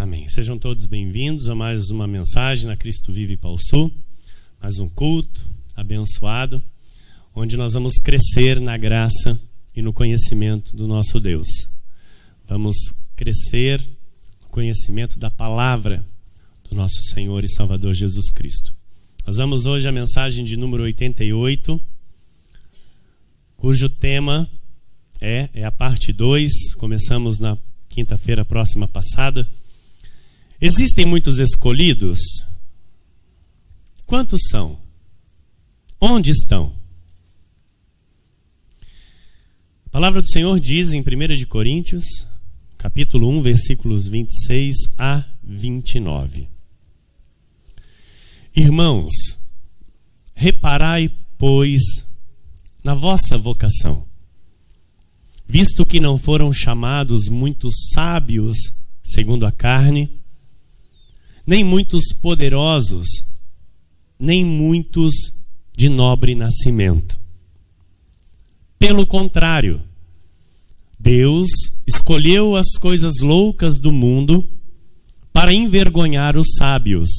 Amém. Sejam todos bem-vindos a mais uma mensagem na Cristo Vive Pau Sul, mais um culto abençoado, onde nós vamos crescer na graça e no conhecimento do nosso Deus. Vamos crescer no conhecimento da palavra do nosso Senhor e Salvador Jesus Cristo. Nós vamos hoje a mensagem de número 88, cujo tema é a parte 2, começamos na quinta-feira próxima passada. Existem muitos escolhidos? Quantos são? Onde estão? A palavra do Senhor diz em 1 Coríntios, capítulo 1, versículos 26 a 29. Irmãos, reparai, pois, na vossa vocação, visto que não foram chamados muitos sábios segundo a carne, nem muitos poderosos, nem muitos de nobre nascimento. Pelo contrário, Deus escolheu as coisas loucas do mundo para envergonhar os sábios,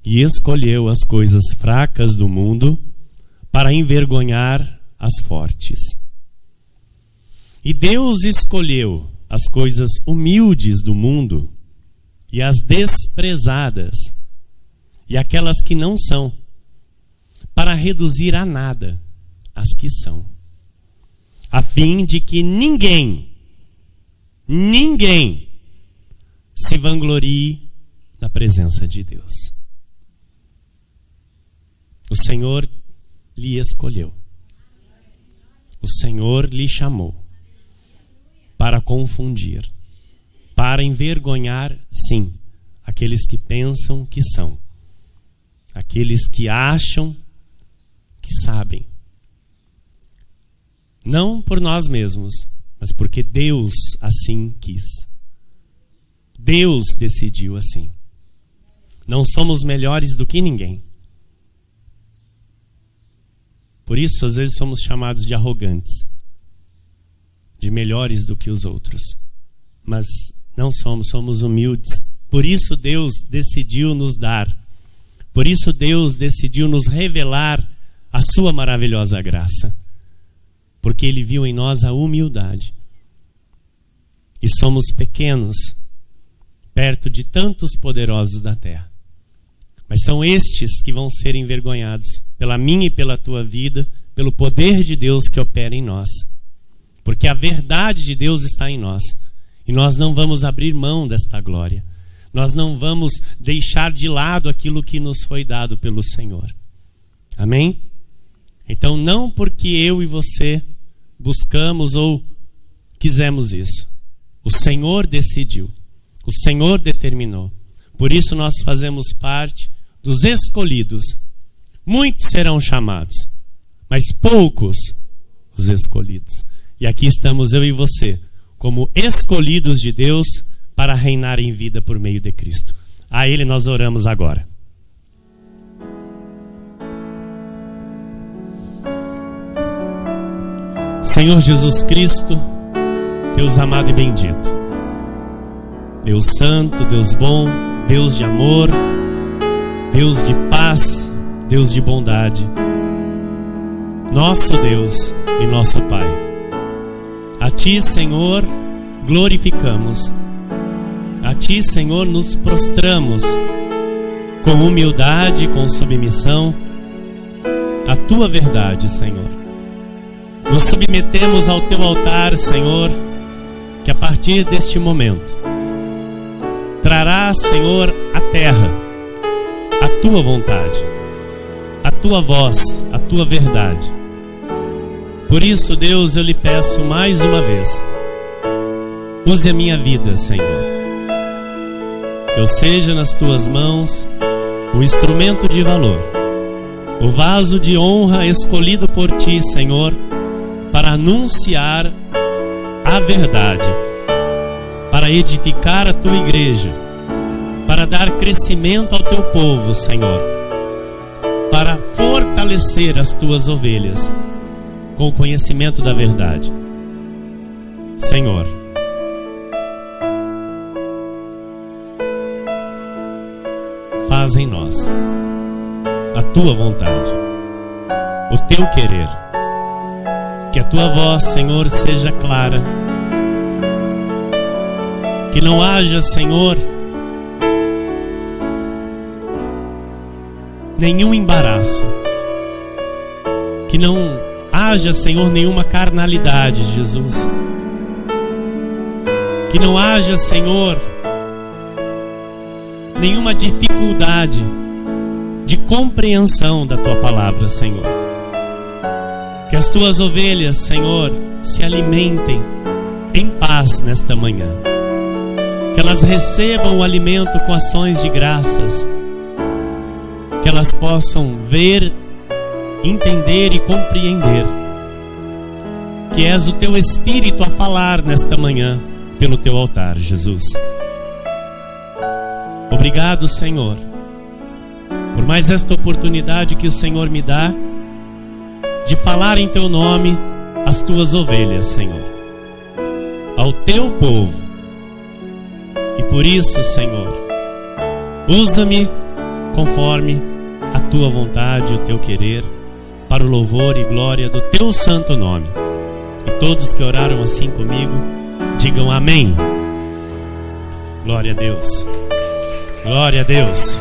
e escolheu as coisas fracas do mundo para envergonhar as fortes. E Deus escolheu as coisas humildes do mundo e as desprezadas e aquelas que não são, para reduzir a nada as que são, a fim de que ninguém se vanglorie na presença de Deus. O Senhor lhe escolheu. O Senhor lhe chamou para confundir, para envergonhar, sim, aqueles que pensam que são, aqueles que acham que sabem. Não por nós mesmos, mas porque Deus assim quis. Deus decidiu assim. Não somos melhores do que ninguém. Por isso, às vezes, somos chamados de arrogantes, de melhores do que os outros. Mas não somos humildes. Por isso Deus decidiu nos dar. Por isso Deus decidiu nos revelar a sua maravilhosa graça. Porque Ele viu em nós a humildade. E somos pequenos, perto de tantos poderosos da terra. Mas são estes que vão ser envergonhados pela minha e pela tua vida, pelo poder de Deus que opera em nós. Porque a verdade de Deus está em nós. E nós não vamos abrir mão desta glória. Nós não vamos deixar de lado aquilo que nos foi dado pelo Senhor. Amém? Então, não porque eu e você buscamos ou quisemos isso. O Senhor decidiu. O Senhor determinou. Por isso nós fazemos parte dos escolhidos. Muitos serão chamados, mas poucos os escolhidos. E aqui estamos eu e você, como escolhidos de Deus para reinar em vida por meio de Cristo. A Ele nós oramos agora. Senhor Jesus Cristo, Deus amado e bendito, Deus santo, Deus bom, Deus de amor, Deus de paz, Deus de bondade, nosso Deus e nosso Pai. A Ti, Senhor, glorificamos. A Ti, Senhor, nos prostramos com humildade e com submissão à Tua verdade, Senhor. Nos submetemos ao Teu altar, Senhor, que a partir deste momento trará, Senhor, à terra a Tua vontade, a Tua voz, a Tua verdade. Por isso, Deus, eu lhe peço mais uma vez, use a minha vida, Senhor. Que eu seja nas Tuas mãos o instrumento de valor, o vaso de honra escolhido por Ti, Senhor, para anunciar a verdade, para edificar a Tua igreja, para dar crescimento ao Teu povo, Senhor, para fortalecer as Tuas ovelhas com o conhecimento da verdade. Senhor, faz em nós a tua vontade, o teu querer. Que a tua voz, Senhor, seja clara. Que não haja, Senhor, nenhum embaraço. Que não haja, Senhor, nenhuma carnalidade, Jesus. Que não haja, Senhor, nenhuma dificuldade de compreensão da tua palavra, Senhor. Que as tuas ovelhas, Senhor, se alimentem em paz nesta manhã. Que elas recebam o alimento com ações de graças. Que elas possam ver, entender e compreender que és o teu Espírito a falar nesta manhã pelo teu altar, Jesus. Obrigado, Senhor, por mais esta oportunidade que o Senhor me dá de falar em teu nome às tuas ovelhas, Senhor, ao teu povo. E por isso, Senhor, usa-me conforme a tua vontade e o teu querer, para o louvor e glória do teu santo nome. E todos que oraram assim comigo, digam amém. Glória a Deus. Glória a Deus.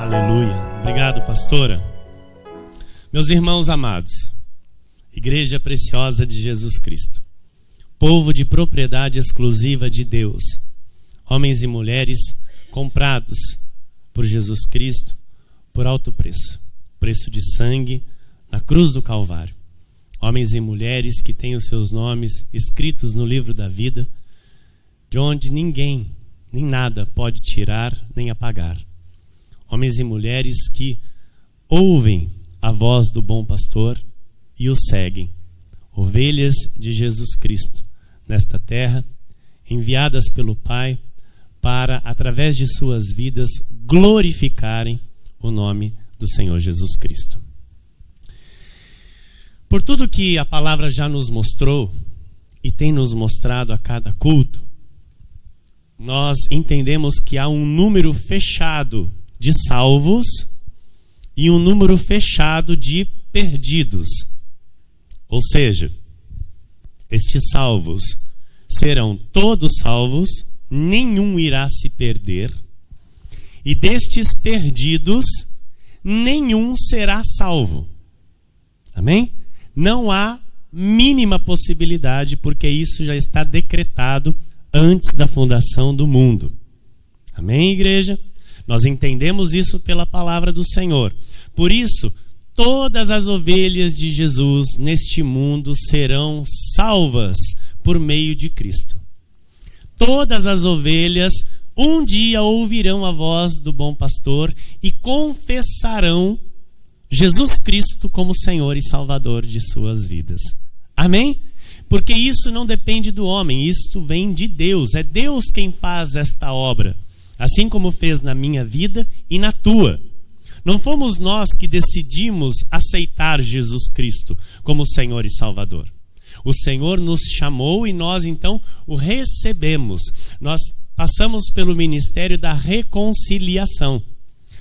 Aleluia. Obrigado, pastora. Meus irmãos amados, igreja preciosa de Jesus Cristo, povo de propriedade exclusiva de Deus, homens e mulheres comprados por Jesus Cristo por alto preço, preço de sangue na cruz do Calvário. Homens e mulheres que têm os seus nomes escritos no livro da vida, de onde ninguém, nem nada pode tirar nem apagar. Homens e mulheres que ouvem a voz do bom pastor e o seguem. Ovelhas de Jesus Cristo nesta terra, enviadas pelo Pai para, através de suas vidas, glorificarem o nome do Senhor Jesus Cristo. Por tudo que a palavra já nos mostrou e tem nos mostrado a cada culto, nós entendemos que há um número fechado de salvos e um número fechado de perdidos. Ou seja, estes salvos serão todos salvos, nenhum irá se perder, e destes perdidos, nenhum será salvo. Amém? Não há mínima possibilidade, porque isso já está decretado antes da fundação do mundo. Amém, igreja? Nós entendemos isso pela palavra do Senhor. Por isso, todas as ovelhas de Jesus neste mundo serão salvas por meio de Cristo. Todas as ovelhas um dia ouvirão a voz do bom pastor e confessarão Jesus Cristo como Senhor e Salvador de suas vidas. Amém? Porque isso não depende do homem, isso vem de Deus. É Deus quem faz esta obra, assim como fez na minha vida e na tua. Não fomos nós que decidimos aceitar Jesus Cristo como Senhor e Salvador. O Senhor nos chamou e nós então o recebemos. Nós passamos pelo ministério da reconciliação,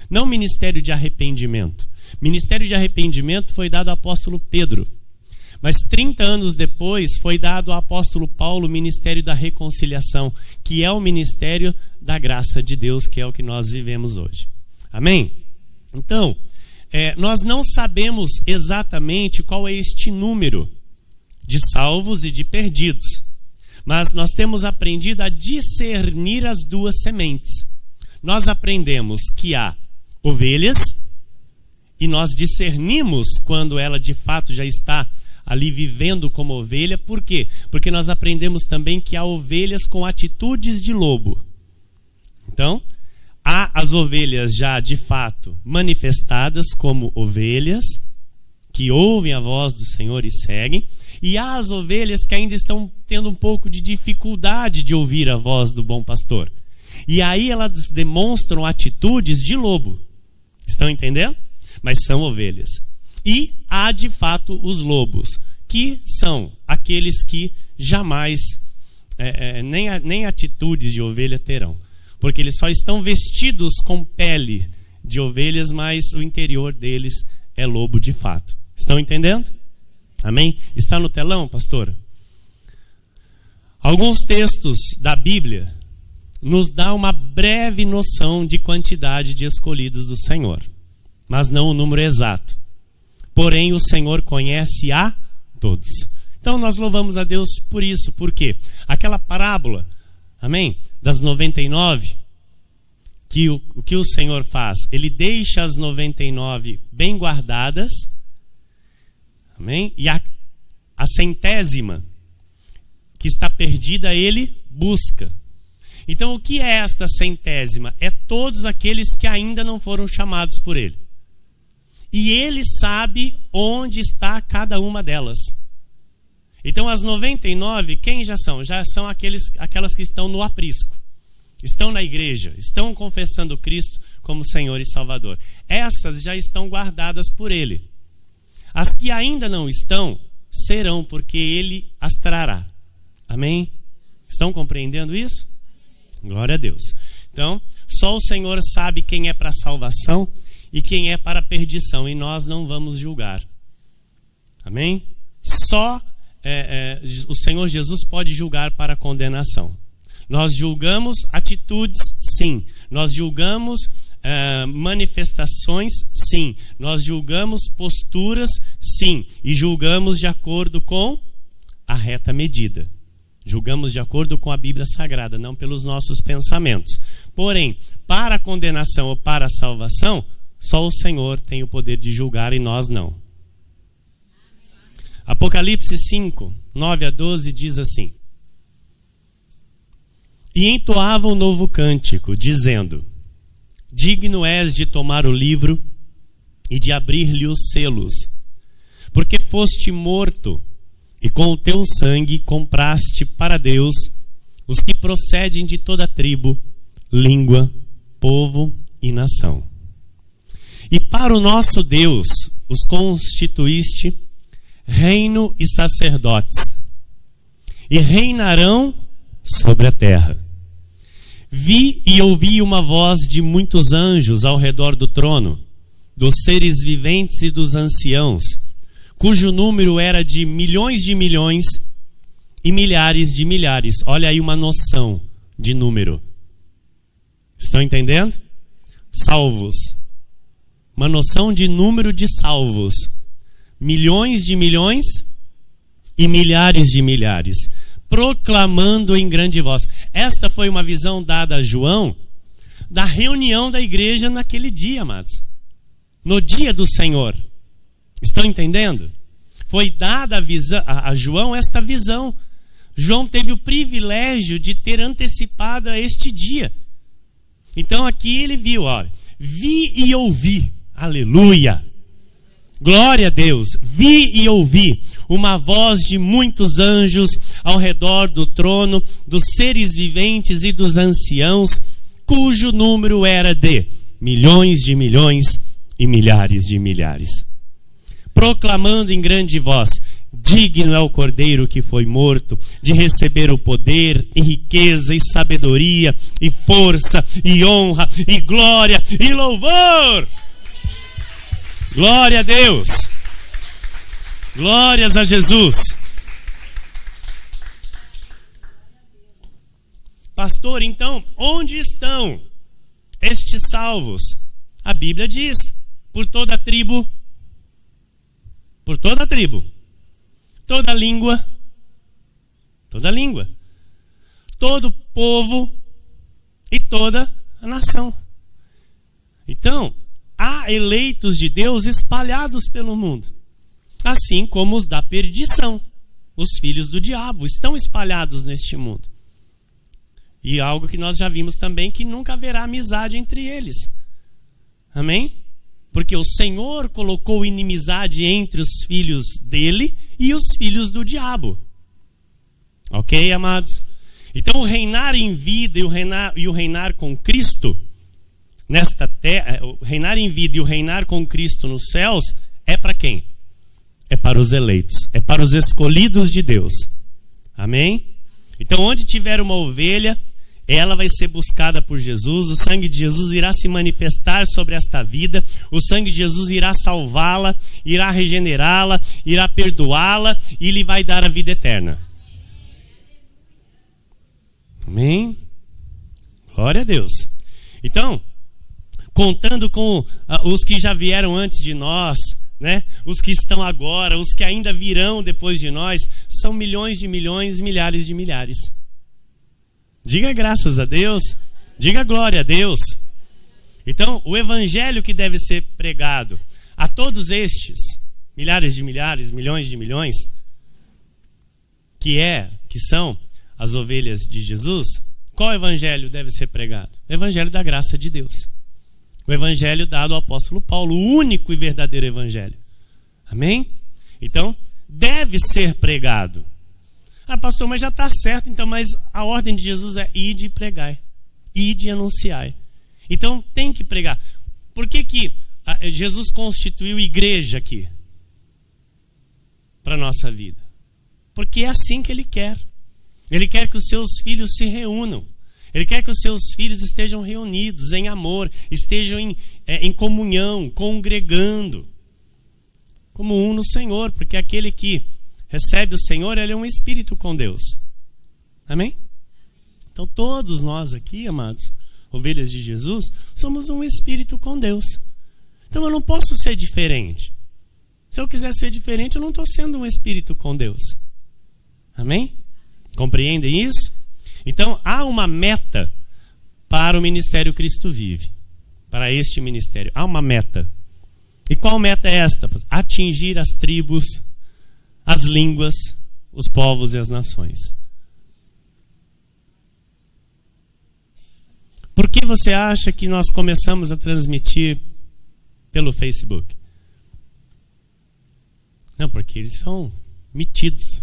não ministério de arrependimento. Ministério de arrependimento foi dado ao apóstolo Pedro, mas 30 anos depois foi dado ao apóstolo Paulo o ministério da reconciliação, que é o ministério da graça de Deus, que é o que nós vivemos hoje. Amém? Então, nós não sabemos exatamente qual é este número de salvos e de perdidos, mas nós temos aprendido a discernir as duas sementes. Nós aprendemos que há ovelhas, e nós discernimos quando ela de fato já está ali vivendo como ovelha. Por quê? Porque nós aprendemos também que há ovelhas com atitudes de lobo. Então, há as ovelhas já de fato manifestadas como ovelhas, que ouvem a voz do Senhor e seguem, e há as ovelhas que ainda estão tendo um pouco de dificuldade de ouvir a voz do bom pastor. E aí elas demonstram atitudes de lobo. Estão entendendo? Mas são ovelhas. E há de fato os lobos, que são aqueles que jamais, nem atitudes de ovelha terão. Porque eles só estão vestidos com pele de ovelhas, mas o interior deles é lobo de fato. Estão entendendo? Amém? Está no telão, pastora? Alguns textos da Bíblia nos dá uma breve noção de quantidade de escolhidos do Senhor, mas não o número exato. Porém, o Senhor conhece a todos. Então, nós louvamos a Deus por isso. Por quê? Aquela parábola, amém? Das 99, o que o Senhor faz? Ele deixa as 99 bem guardadas, amém? E a centésima, que está perdida, ele busca. Então, o que é esta centésima? É todos aqueles que ainda não foram chamados por ele. E ele sabe onde está cada uma delas. Então, as 99, quem já são? Já são aquelas que estão no aprisco. Estão na igreja, estão confessando Cristo como Senhor e Salvador. Essas já estão guardadas por ele. As que ainda não estão, serão, porque ele as trará. Amém? Estão compreendendo isso? Glória a Deus. Então, só o Senhor sabe quem é para a salvação e quem é para a perdição, e nós não vamos julgar. Amém? Só o Senhor Jesus pode julgar para a condenação. Nós julgamos atitudes, sim. Nós julgamos manifestações, sim. Nós julgamos posturas, sim. E julgamos de acordo com a reta medida. Julgamos de acordo com a Bíblia Sagrada, não pelos nossos pensamentos. Porém, para a condenação ou para a salvação, só o Senhor tem o poder de julgar e nós não. Apocalipse 5, 9 a 12 diz assim: E entoava um novo cântico, dizendo: Digno és de tomar o livro e de abrir-lhe os selos, porque foste morto, e com o teu sangue compraste para Deus os que procedem de toda tribo, língua, povo e nação. E para o nosso Deus os constituíste reino e sacerdotes, e reinarão sobre a terra. Vi e ouvi uma voz de muitos anjos ao redor do trono, dos seres viventes e dos anciãos, cujo número era de milhões e milhares de milhares. Olha aí uma noção de número. Estão entendendo? Salvos. Uma noção de número de salvos. Milhões e milhares de milhares. Proclamando em grande voz. Esta foi uma visão dada a João da reunião da igreja naquele dia, amados. No dia do Senhor. Estão entendendo? Foi dada a João esta visão. João teve o privilégio de ter antecipado a este dia. Então aqui ele viu, olha, vi e ouvi, aleluia, glória a Deus, vi e ouvi uma voz de muitos anjos ao redor do trono, dos seres viventes e dos anciãos, cujo número era de milhões e milhares de milhares, proclamando em grande voz: digno é o Cordeiro que foi morto de receber o poder e riqueza e sabedoria e força e honra e glória e louvor. Glória a Deus. Glórias a Jesus. Pastor, então, onde estão estes salvos? A Bíblia diz: por toda a tribo, toda língua, todo povo e toda a nação. Então, há eleitos de Deus espalhados pelo mundo, assim como os da perdição, os filhos do diabo, estão espalhados neste mundo. E algo que nós já vimos também, que nunca haverá amizade entre eles. Amém? Porque o Senhor colocou inimizade entre os filhos dele e os filhos do diabo. Ok, amados? Então, o reinar em vida e o reinar com Cristo nesta terra, o reinar em vida e o reinar com Cristo nos céus, é para quem? é para os eleitos, é para os escolhidos de Deus. Amém? Então, onde tiver uma ovelha, ela vai ser buscada por Jesus, o sangue de Jesus irá se manifestar sobre esta vida, o sangue de Jesus irá salvá-la, irá regenerá-la, irá perdoá-la e lhe vai dar a vida eterna. Amém? Glória a Deus. Então, contando com os que já vieram antes de nós, né? Os que estão agora, os que ainda virão depois de nós, são milhões de milhões, milhares de milhares. Diga graças a Deus, diga glória a Deus. Então, o evangelho que deve ser pregado a todos estes, milhares de milhares, milhões de milhões, que são as ovelhas de Jesus, qual evangelho deve ser pregado? O evangelho da graça de Deus. O evangelho dado ao apóstolo Paulo, o único e verdadeiro evangelho. Amém? Então, deve ser pregado. Ah, pastor, mas já está certo, então, mas a ordem de Jesus é ide e pregai, ide e anunciai. Então, tem que pregar. Por que Jesus constituiu igreja aqui? Para a nossa vida. Porque é assim que Ele quer. Ele quer que os seus filhos se reúnam. Ele quer que os seus filhos estejam reunidos em amor, estejam em comunhão, congregando, como um no Senhor, porque aquele que recebe o Senhor, ele é um espírito com Deus. Amém? Então todos nós aqui, amados, ovelhas de Jesus, somos um espírito com Deus. Então eu não posso ser diferente. Se eu quiser ser diferente, eu não estou sendo um espírito com Deus. Amém? Compreendem isso? Então, há uma meta para o Ministério Cristo Vive, para este ministério. Há uma meta. E qual meta é esta? Atingir as tribos, as línguas, os povos e as nações. Por que você acha que nós começamos a transmitir pelo Facebook? Não, porque eles são metidos.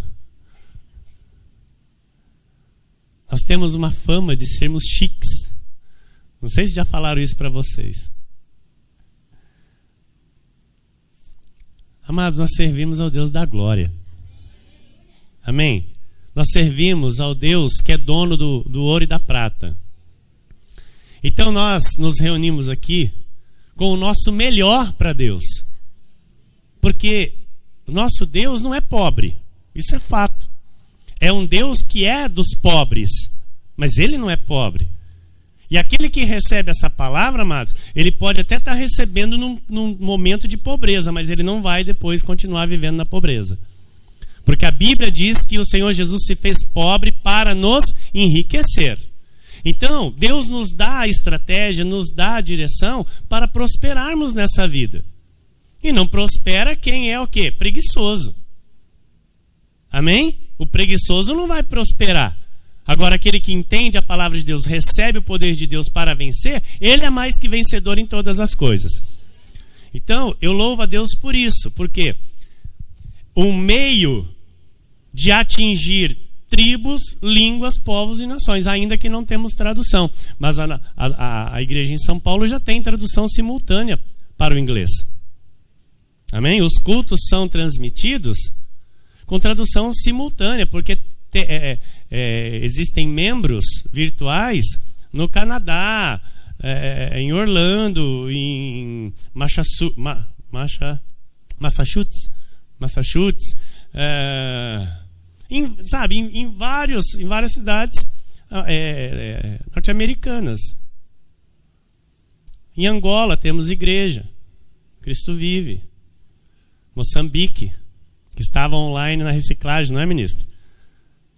Nós temos uma fama de sermos chiques. Não sei se já falaram isso para vocês. Amados, nós servimos ao Deus da glória. Amém? Nós servimos ao Deus que é dono do ouro e da prata. Então nós nos reunimos aqui com o nosso melhor para Deus. Porque o nosso Deus não é pobre. Isso é fato. É um Deus que é dos pobres, mas Ele não é pobre. E aquele que recebe essa palavra, amados, ele pode até estar recebendo num momento de pobreza, mas ele não vai depois continuar vivendo na pobreza. Porque a Bíblia diz que o Senhor Jesus se fez pobre para nos enriquecer. Então, Deus nos dá a estratégia, nos dá a direção para prosperarmos nessa vida. E não prospera quem é o quê? Preguiçoso. Amém? O preguiçoso não vai prosperar. Agora, aquele que entende a palavra de Deus, recebe o poder de Deus para vencer, ele é mais que vencedor em todas as coisas. Então, eu louvo a Deus por isso, porque um meio de atingir tribos, línguas, povos e nações, ainda que não temos tradução. Mas a igreja em São Paulo já tem tradução simultânea para o inglês. Amém? Os cultos são transmitidos com tradução simultânea, porque existem membros virtuais no Canadá, em Orlando, em Massachusetts, em várias cidades norte-americanas. Em Angola temos igreja, Cristo Vive. Moçambique, que estava online na reciclagem, não é, ministro?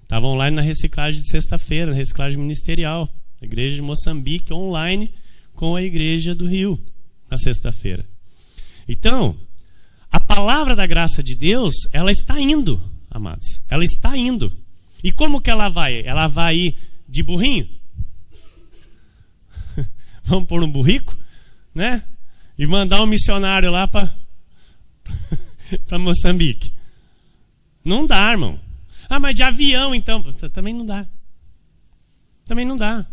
Estava online na reciclagem de sexta-feira, na reciclagem ministerial. A igreja de Moçambique online com a igreja do Rio, na sexta-feira. Então, a palavra da graça de Deus, ela está indo, amados. Ela está indo. E como que ela vai? Ela vai ir de burrinho? Vamos pôr um burrico, né? E mandar um missionário lá para Moçambique. Não dá, irmão. Ah, mas de avião, então. Também não dá. Também não dá.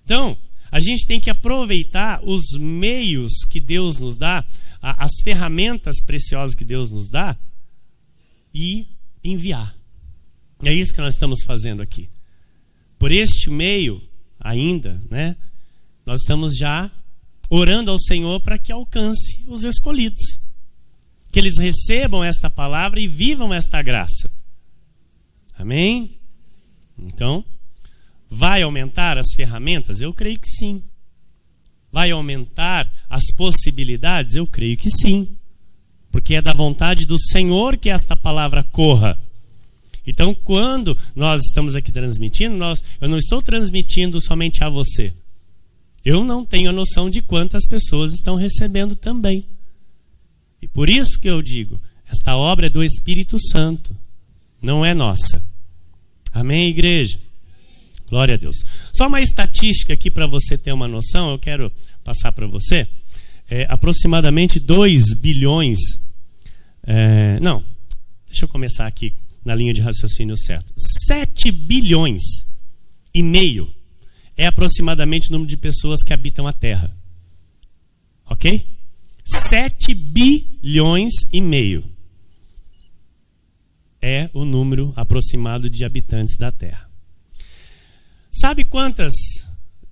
Então, a gente tem que aproveitar os meios que Deus nos dá, as ferramentas preciosas que Deus nos dá, e enviar. É isso que nós estamos fazendo aqui. Por este meio, ainda, né, nós estamos já orando ao Senhor para que alcance os escolhidos. Que eles recebam esta palavra e vivam esta graça. Amém? Então, vai aumentar as ferramentas? Eu creio que sim. Vai aumentar as possibilidades? Eu creio que sim. Porque é da vontade do Senhor que esta palavra corra. Então, quando nós estamos aqui transmitindo, eu não estou transmitindo somente a você. Eu não tenho a noção de quantas pessoas estão recebendo também. E por isso que eu digo, esta obra é do Espírito Santo, não é nossa. Amém, igreja? Glória a Deus. Só uma estatística aqui para você ter uma noção, eu quero passar para você. Aproximadamente 2 bilhões... não, deixa eu começar aqui na linha de raciocínio certo. 7 bilhões e meio é aproximadamente o número de pessoas que habitam a Terra. Ok? 7 bilhões e meio é o número aproximado de habitantes da Terra. Sabe quantas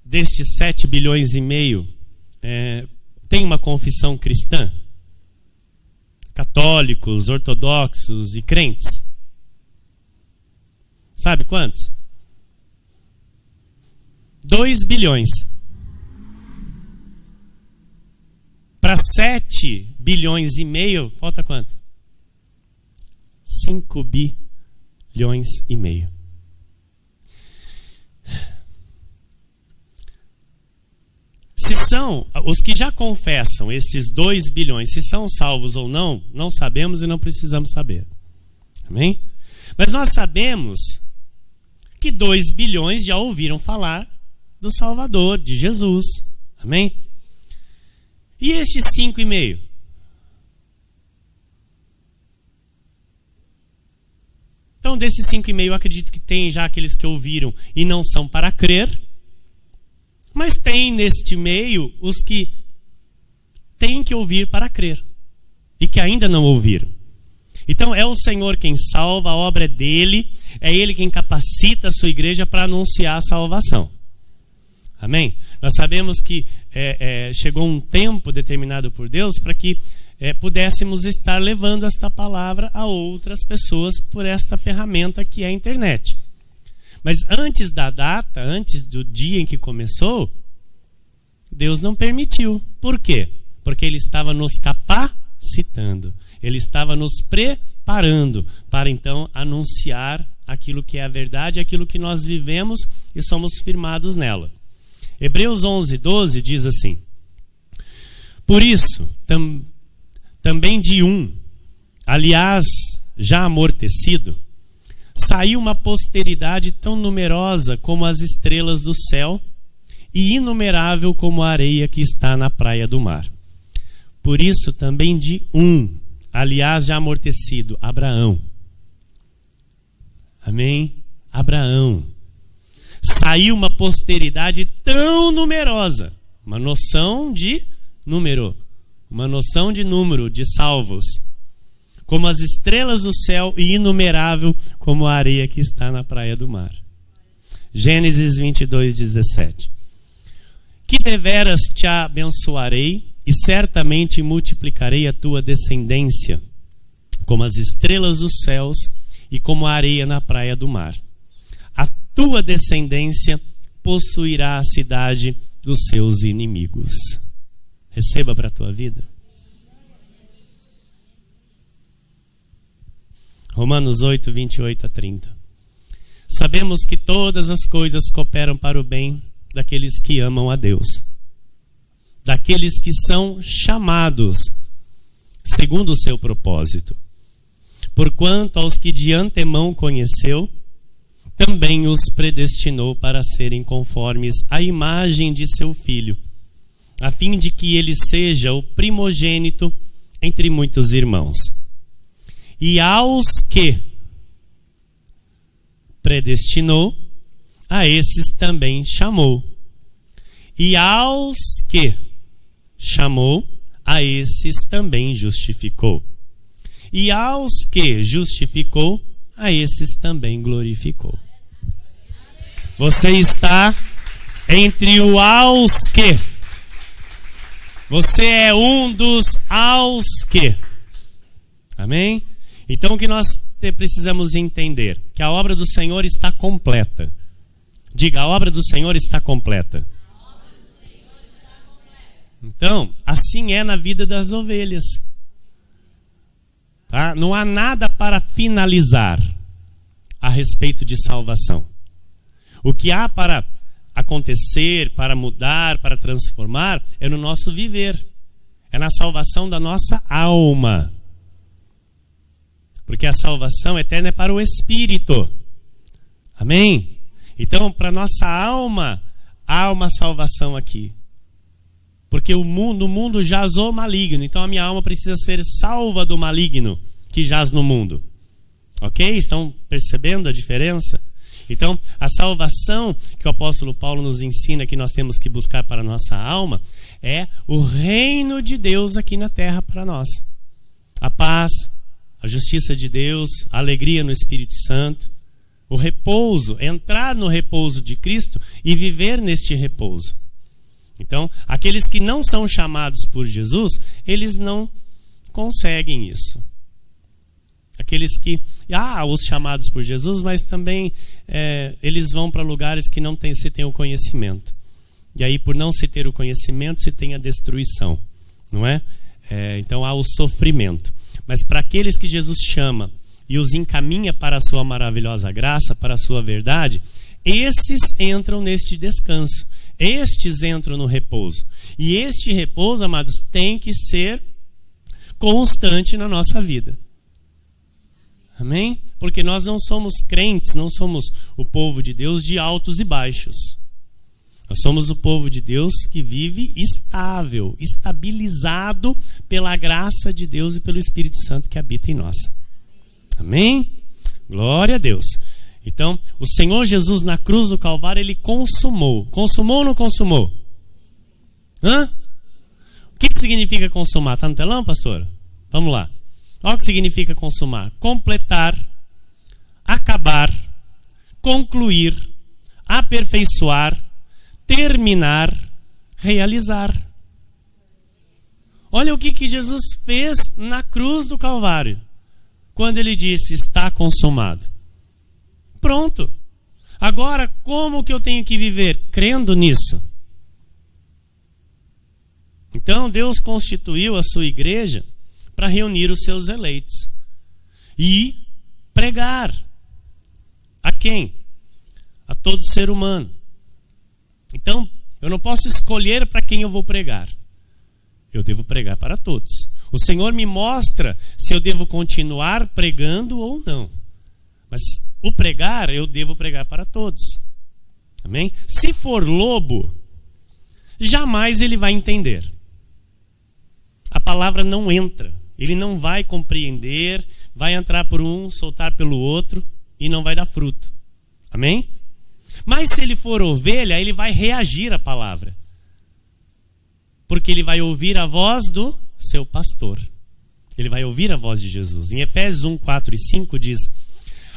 destes 7 bilhões e meio tem uma confissão cristã? Católicos, ortodoxos e crentes? Sabe quantos? 2 bilhões. Para 7 bilhões e meio, falta quanto? 5 bilhões e meio. Se são os que já confessam esses 2 bilhões, se são salvos ou não, não sabemos e não precisamos saber. Amém? Mas nós sabemos que 2 bilhões já ouviram falar do Salvador, de Jesus. Amém? E estes 5,5? Então, desses 5,5, eu acredito que tem já aqueles que ouviram e não são para crer. Mas tem neste meio os que têm que ouvir para crer e que ainda não ouviram. Então é o Senhor quem salva, a obra é dele, é ele quem capacita a sua igreja para anunciar a salvação. Amém? Nós sabemos que chegou um tempo determinado por Deus para que pudéssemos estar levando esta palavra a outras pessoas por esta ferramenta que é a internet. Mas antes da data, antes do dia em que começou, Deus não permitiu. Por quê? Porque Ele estava nos capacitando. Ele estava nos preparando para então anunciar aquilo que é a verdade, aquilo que nós vivemos e somos firmados nela. Hebreus 11:12 diz assim: por isso, também de aliás, já amortecido, saiu uma posteridade tão numerosa como as estrelas do céu e inumerável como a areia que está na praia do mar. Por isso também de aliás já amortecido, Abraão. Amém? Abraão. Saiu uma posteridade tão numerosa, uma noção de número, de salvos, como as estrelas do céu e inumerável como a areia que está na praia do mar. Gênesis 22:17. Que deveras te abençoarei e certamente multiplicarei a tua descendência como as estrelas dos céus e como a areia na praia do mar. A tua descendência possuirá a cidade dos seus inimigos. Receba para a tua vida. Romanos 8:28-30. Sabemos que todas as coisas cooperam para o bem daqueles que amam a Deus, daqueles que são chamados segundo o seu propósito. Porquanto aos que de antemão conheceu, também os predestinou para serem conformes à imagem de seu Filho, a fim de que ele seja o primogênito entre muitos irmãos. E aos que predestinou, a esses também chamou. E aos que chamou, a esses também justificou. E aos que justificou, a esses também glorificou. Você está entre o aos que. Você é um dos aos que. Amém? Então o que nós precisamos entender? Que a obra do Senhor está completa. Diga, a obra do Senhor está completa. Então, assim é na vida das ovelhas. Tá? Não há nada para finalizar a respeito de salvação. O que há para acontecer, para mudar, para transformar, é no nosso viver. É na salvação da nossa alma. Porque a salvação eterna é para o Espírito. Amém? Então, para nossa alma, há uma salvação aqui. Porque no mundo jaz o maligno. Então a minha alma precisa ser salva do maligno que jaz no mundo. Ok? Estão percebendo a diferença? Então, a salvação que o apóstolo Paulo nos ensina que nós temos que buscar para a nossa alma é o reino de Deus aqui na terra para nós. A paz, a justiça de Deus, a alegria no Espírito Santo, o repouso, entrar no repouso de Cristo e viver neste repouso. Então, aqueles que não são chamados por Jesus, eles não conseguem isso. Aqueles que, os chamados por Jesus, mas também eles vão para lugares que não se tem o conhecimento. E aí, por não se ter o conhecimento, se tem a destruição, não é? Então há o sofrimento. Mas para aqueles que Jesus chama e os encaminha para a sua maravilhosa graça, para a sua verdade, esses entram neste descanso. Estes entram no repouso. E este repouso, amados, tem que ser constante na nossa vida. Amém? Porque nós não somos crentes, não somos o povo de Deus de altos e baixos. Nós somos o povo de Deus que vive estável, estabilizado pela graça de Deus e pelo Espírito Santo que habita em nós. Amém? Glória a Deus. Então, o Senhor Jesus na cruz do Calvário, ele consumou. Consumou ou não consumou? O que significa consumar? Está no telão, pastor? Vamos lá. Olha o que significa consumar. Completar, acabar, concluir, aperfeiçoar, terminar, realizar. Olha o que Jesus fez na cruz do Calvário. Quando ele disse, está consumado. Pronto. Agora, como que eu tenho que viver? Crendo nisso. Então, Deus constituiu a sua igreja para reunir os seus eleitos e pregar. A quem? A todo ser humano. Então, eu não posso escolher para quem eu vou pregar. Eu devo pregar para todos. O Senhor me mostra se eu devo continuar pregando ou não. Mas o pregar, eu devo pregar para todos. Amém? Se for lobo, jamais ele vai entender. A palavra não entra. Ele não vai compreender, vai entrar por um, soltar pelo outro e não vai dar fruto. Amém? Mas se ele for ovelha, ele vai reagir à palavra. Porque ele vai ouvir a voz do seu pastor. Ele vai ouvir a voz de Jesus. Em Efésios 1, 4 e 5 diz: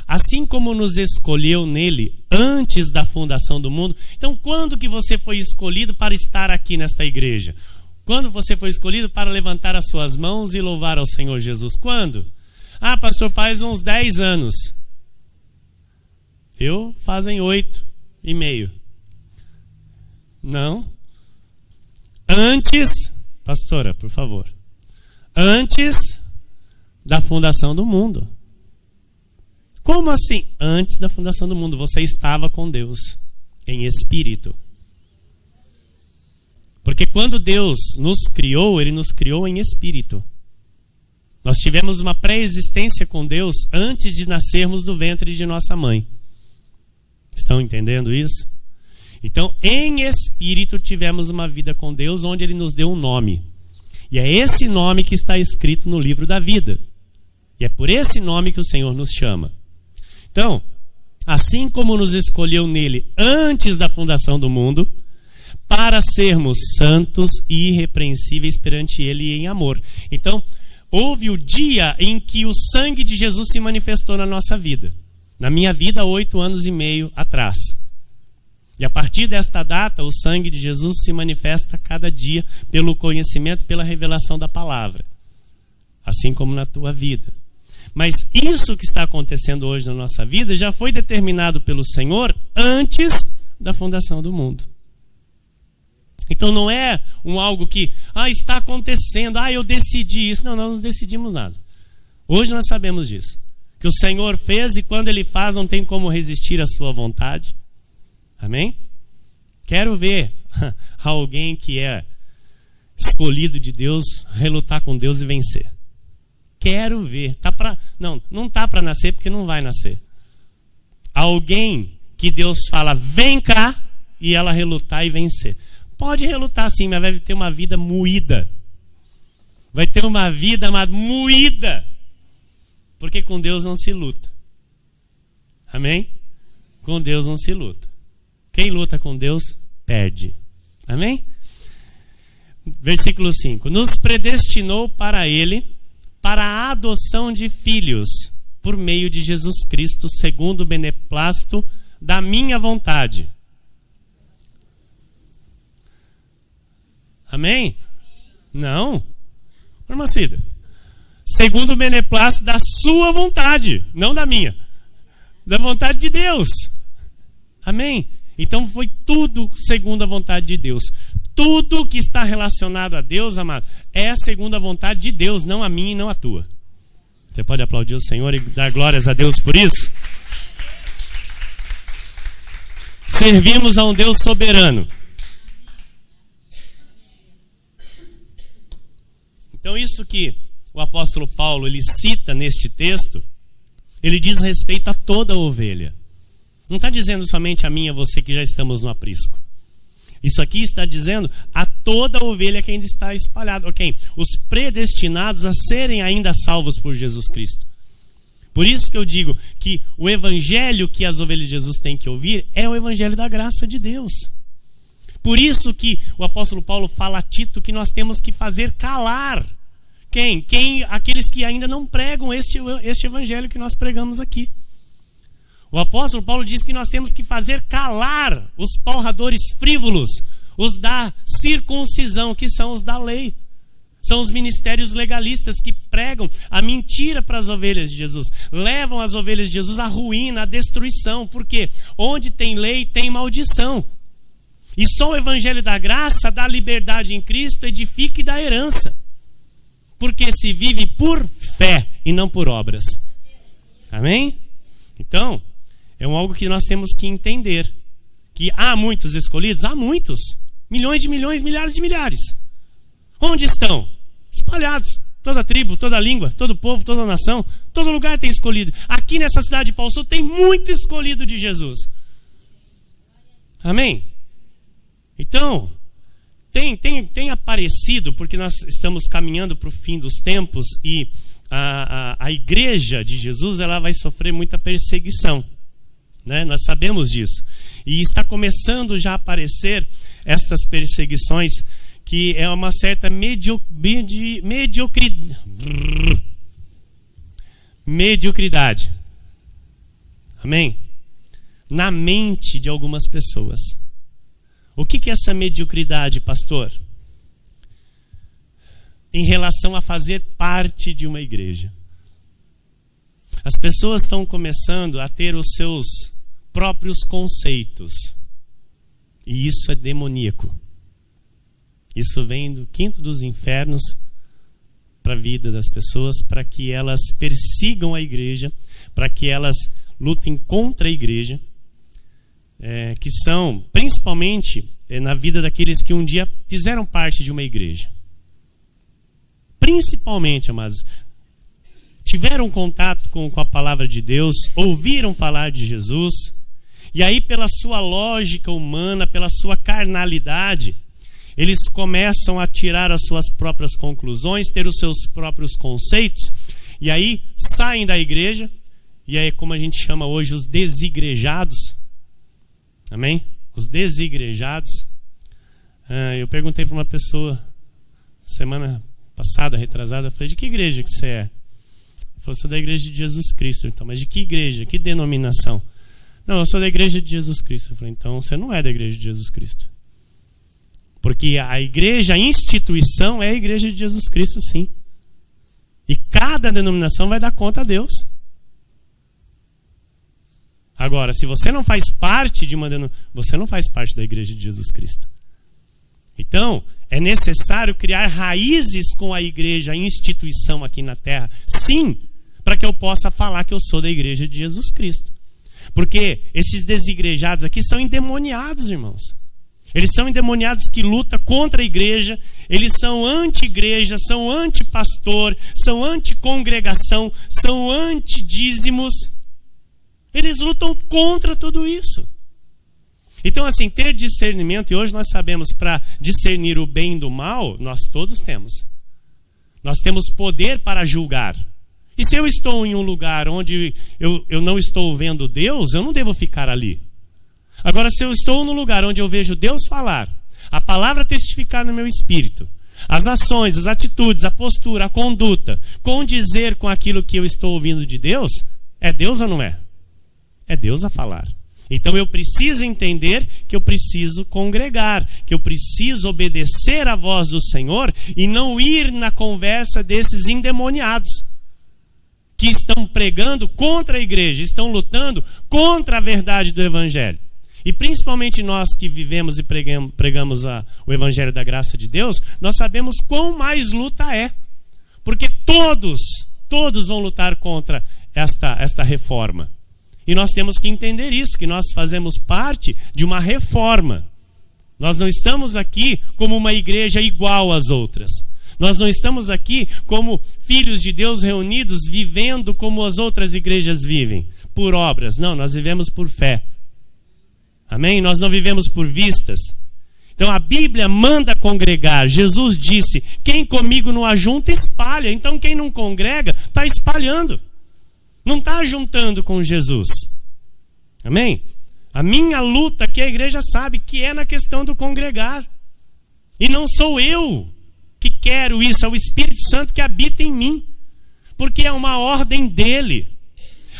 assim como nos escolheu nele antes da fundação do mundo. Então, quando que você foi escolhido para estar aqui nesta igreja? Quando você foi escolhido para levantar as suas mãos e louvar ao Senhor Jesus? Quando? Pastor, faz uns 10 anos. Eu fazem 8,5. Não. Antes, pastora, por favor. Antes da fundação do mundo. Como assim? Antes da fundação do mundo, você estava com Deus em espírito. Porque quando Deus nos criou, Ele nos criou em espírito. Nós tivemos uma pré-existência com Deus antes de nascermos do ventre de nossa mãe. Estão entendendo isso? Então, em espírito, tivemos uma vida com Deus onde Ele nos deu um nome. E é esse nome que está escrito no livro da vida. E é por esse nome que o Senhor nos chama. Então, assim como nos escolheu nele antes da fundação do mundo, para sermos santos e irrepreensíveis perante Ele em amor. Então, houve o dia em que o sangue de Jesus se manifestou na nossa vida. Na minha vida, 8 anos e meio atrás. E a partir desta data, o sangue de Jesus se manifesta cada dia pelo conhecimento, pela revelação da palavra. Assim como na tua vida. Mas isso que está acontecendo hoje na nossa vida já foi determinado pelo Senhor antes da fundação do mundo. Então não é algo que está acontecendo, eu decidi isso. Não, nós não decidimos nada. Hoje nós sabemos disso. Que o Senhor fez e quando Ele faz não tem como resistir à sua vontade. Amém? Quero ver alguém que é escolhido de Deus relutar com Deus e vencer. Quero ver. Não está para nascer porque não vai nascer. Alguém que Deus fala, vem cá, e ela relutar e vencer. Pode relutar sim, mas vai ter uma vida moída. Vai ter uma vida moída. Porque com Deus não se luta. Amém? Com Deus não se luta. Quem luta com Deus, perde. Amém? Versículo 5. Nos predestinou para Ele, para a adoção de filhos, por meio de Jesus Cristo, segundo o beneplácito da minha vontade. Amém? Não. Irmã Cida. Segundo o beneplácito da sua vontade, não da minha. Da vontade de Deus. Amém? Então foi tudo segundo a vontade de Deus. Tudo que está relacionado a Deus, amado, é segundo a vontade de Deus, não a minha e não a tua. Você pode aplaudir o Senhor e dar glórias a Deus por isso? Servimos a um Deus soberano. Então isso que o apóstolo Paulo ele cita neste texto, ele diz respeito a toda a ovelha. Não está dizendo somente a mim e a você que já estamos no aprisco. Isso aqui está dizendo a toda a ovelha que ainda está espalhada. Ok? Os predestinados a serem ainda salvos por Jesus Cristo. Por isso que eu digo que o evangelho que as ovelhas de Jesus têm que ouvir é o evangelho da graça de Deus. Por isso que o apóstolo Paulo fala a Tito que nós temos que fazer calar. Quem? Aqueles que ainda não pregam este evangelho que nós pregamos aqui. O apóstolo Paulo diz que nós temos que fazer calar os palradores frívolos, os da circuncisão, que são os da lei. São os ministérios legalistas que pregam a mentira para as ovelhas de Jesus. Levam as ovelhas de Jesus à ruína, à destruição. Por quê? Onde tem lei, tem maldição. E só o evangelho da graça, da liberdade em Cristo, edifica e dá herança. Porque se vive por fé e não por obras. Amém? Então, é algo que nós temos que entender. Que há muitos escolhidos? Há muitos. Milhões de milhões, milhares de milhares. Onde estão? Espalhados. Toda tribo, toda língua, todo povo, toda nação. Todo lugar tem escolhido. Aqui nessa cidade de Pau Sul tem muito escolhido de Jesus. Amém? Então, tem aparecido, porque nós estamos caminhando para o fim dos tempos e a igreja de Jesus ela vai sofrer muita perseguição. Né? Nós sabemos disso. E está começando já a aparecer estas perseguições que é uma certa mediocridade. Amém? Na mente de algumas pessoas. O que é essa mediocridade, pastor? Em relação a fazer parte de uma igreja. As pessoas estão começando a ter os seus próprios conceitos. E isso é demoníaco. Isso vem do quinto dos infernos para a vida das pessoas, para que elas persigam a igreja, para que elas lutem contra a igreja, que são principalmente na vida daqueles que um dia fizeram parte de uma igreja. Principalmente, amados, tiveram contato com a palavra de Deus, ouviram falar de Jesus, e aí pela sua lógica humana, pela sua carnalidade, eles começam a tirar as suas próprias conclusões, ter os seus próprios conceitos, e aí saem da igreja, e aí como a gente chama hoje os desigrejados. Amém? Os desigrejados. Eu perguntei para uma pessoa semana passada, retrasada, eu falei, de que igreja que você é? Ele falou, sou da igreja de Jesus Cristo. Então, mas de que igreja? Que denominação? Não, eu sou da igreja de Jesus Cristo. Eu falei, então você não é da igreja de Jesus Cristo. Porque a igreja, a instituição é a igreja de Jesus Cristo, sim. E cada denominação vai dar conta a Deus. Agora, se você não faz parte de uma denominação, você não faz parte da igreja de Jesus Cristo. Então, é necessário criar raízes com a igreja, a instituição aqui na terra, sim, para que eu possa falar que eu sou da igreja de Jesus Cristo. Porque esses desigrejados aqui são endemoniados, irmãos. Eles são endemoniados que lutam contra a igreja, eles são anti-igreja, são anti-pastor, são anti-congregação, são anti-dízimos. Eles lutam contra tudo isso. Então, assim, ter discernimento, e hoje nós sabemos, para discernir o bem do mal, nós todos temos. Nós temos poder para julgar. E se eu estou em um lugar onde eu não estou vendo Deus, eu não devo ficar ali. Agora, se eu estou no lugar onde eu vejo Deus falar, a palavra testificar no meu espírito, as ações, as atitudes, a postura, a conduta, condizer com aquilo que eu estou ouvindo de Deus, é Deus ou não é? É Deus a falar. Então eu preciso entender que eu preciso congregar, que eu preciso obedecer à voz do Senhor e não ir na conversa desses endemoniados que estão pregando contra a igreja, estão lutando contra a verdade do Evangelho. E principalmente nós que vivemos e pregamos o Evangelho da graça de Deus, nós sabemos quão mais luta é. Porque todos vão lutar contra esta reforma. E nós temos que entender isso, que nós fazemos parte de uma reforma. Nós não estamos aqui como uma igreja igual às outras. Nós não estamos aqui como filhos de Deus reunidos, vivendo como as outras igrejas vivem, por obras. Não, nós vivemos por fé. Amém? Nós não vivemos por vistas. Então a Bíblia manda congregar. Jesus disse, quem comigo não ajunta, espalha. Então quem não congrega, está espalhando. Não está juntando com Jesus. Amém? A minha luta aqui, a igreja sabe que é na questão do congregar. E não sou eu que quero isso, é o Espírito Santo que habita em mim. Porque é uma ordem dele.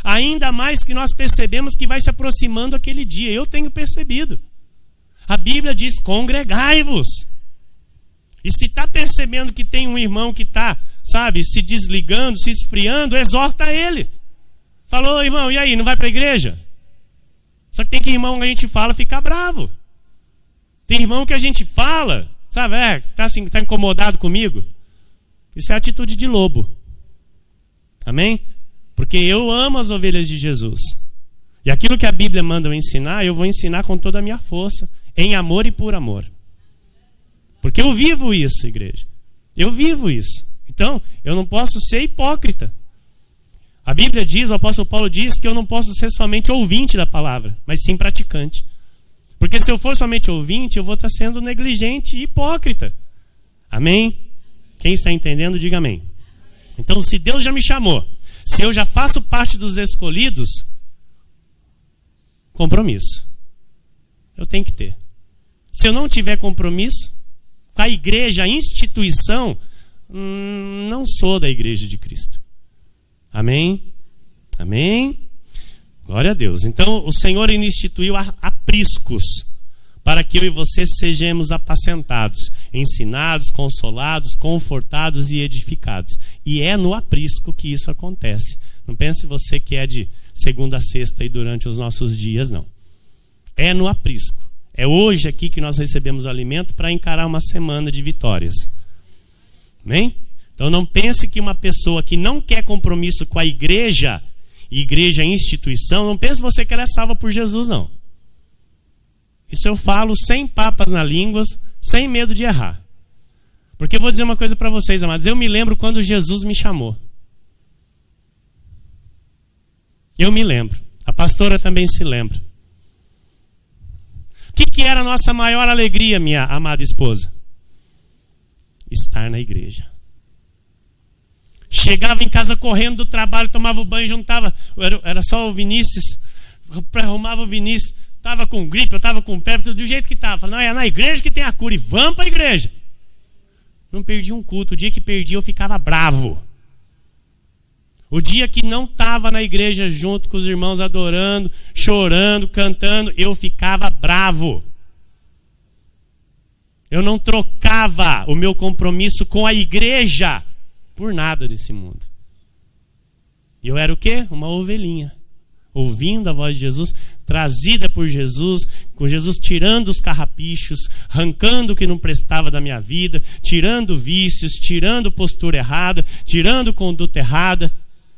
Ainda mais que nós percebemos que vai se aproximando aquele dia. Eu tenho percebido. A Bíblia diz, congregai-vos. E se está percebendo que tem um irmão que está, se desligando, se esfriando, exorta ele. Falou, irmão, e aí, não vai para a igreja? Só que tem que irmão que a gente fala fica bravo. Tem irmão que a gente fala, tá incomodado comigo? Isso é atitude de lobo. Amém? Porque eu amo as ovelhas de Jesus. E aquilo que a Bíblia manda eu ensinar, eu vou ensinar com toda a minha força, em amor e por amor. Porque eu vivo isso, igreja. Eu vivo isso. Então, eu não posso ser hipócrita. A Bíblia diz, o apóstolo Paulo diz que eu não posso ser somente ouvinte da palavra, mas sim praticante. Porque se eu for somente ouvinte, eu vou estar sendo negligente e hipócrita. Amém? Quem está entendendo, diga amém. Então, se Deus já me chamou, se eu já faço parte dos escolhidos, compromisso. Eu tenho que ter. Se eu não tiver compromisso com a igreja, a instituição, não sou da igreja de Cristo. Amém? Amém? Glória a Deus. Então, o Senhor instituiu apriscos para que eu e você sejamos apacentados, ensinados, consolados, confortados e edificados. E é no aprisco que isso acontece. Não pense você que é de segunda a sexta e durante os nossos dias, não. É no aprisco. É hoje aqui que nós recebemos o alimento para encarar uma semana de vitórias. Amém? Então não pense que uma pessoa que não quer compromisso com a igreja, igreja instituição, não pense você que ela é salva por Jesus, não. Isso eu falo sem papas na língua, sem medo de errar. Porque eu vou dizer uma coisa para vocês, amados. Eu me lembro quando Jesus me chamou. Eu me lembro. A pastora também se lembra. O que era a nossa maior alegria, minha amada esposa? Estar na igreja. Chegava em casa correndo do trabalho, tomava o banho, juntava. Era só o Vinícius. Arrumava o Vinícius. Estava com gripe, eu estava com febre, do jeito que estava. Não, é na igreja que tem a cura. E vamos para a igreja. não perdi um culto. O dia que perdi, eu ficava bravo. O dia que não estava na igreja junto com os irmãos adorando, chorando, cantando, eu ficava bravo. Eu não trocava o meu compromisso com a igreja por nada nesse mundo. E eu era o quê? Uma ovelhinha. Ouvindo a voz de Jesus, trazida por Jesus, com Jesus tirando os carrapichos, arrancando o que não prestava da minha vida, tirando vícios, tirando postura errada, tirando conduta errada.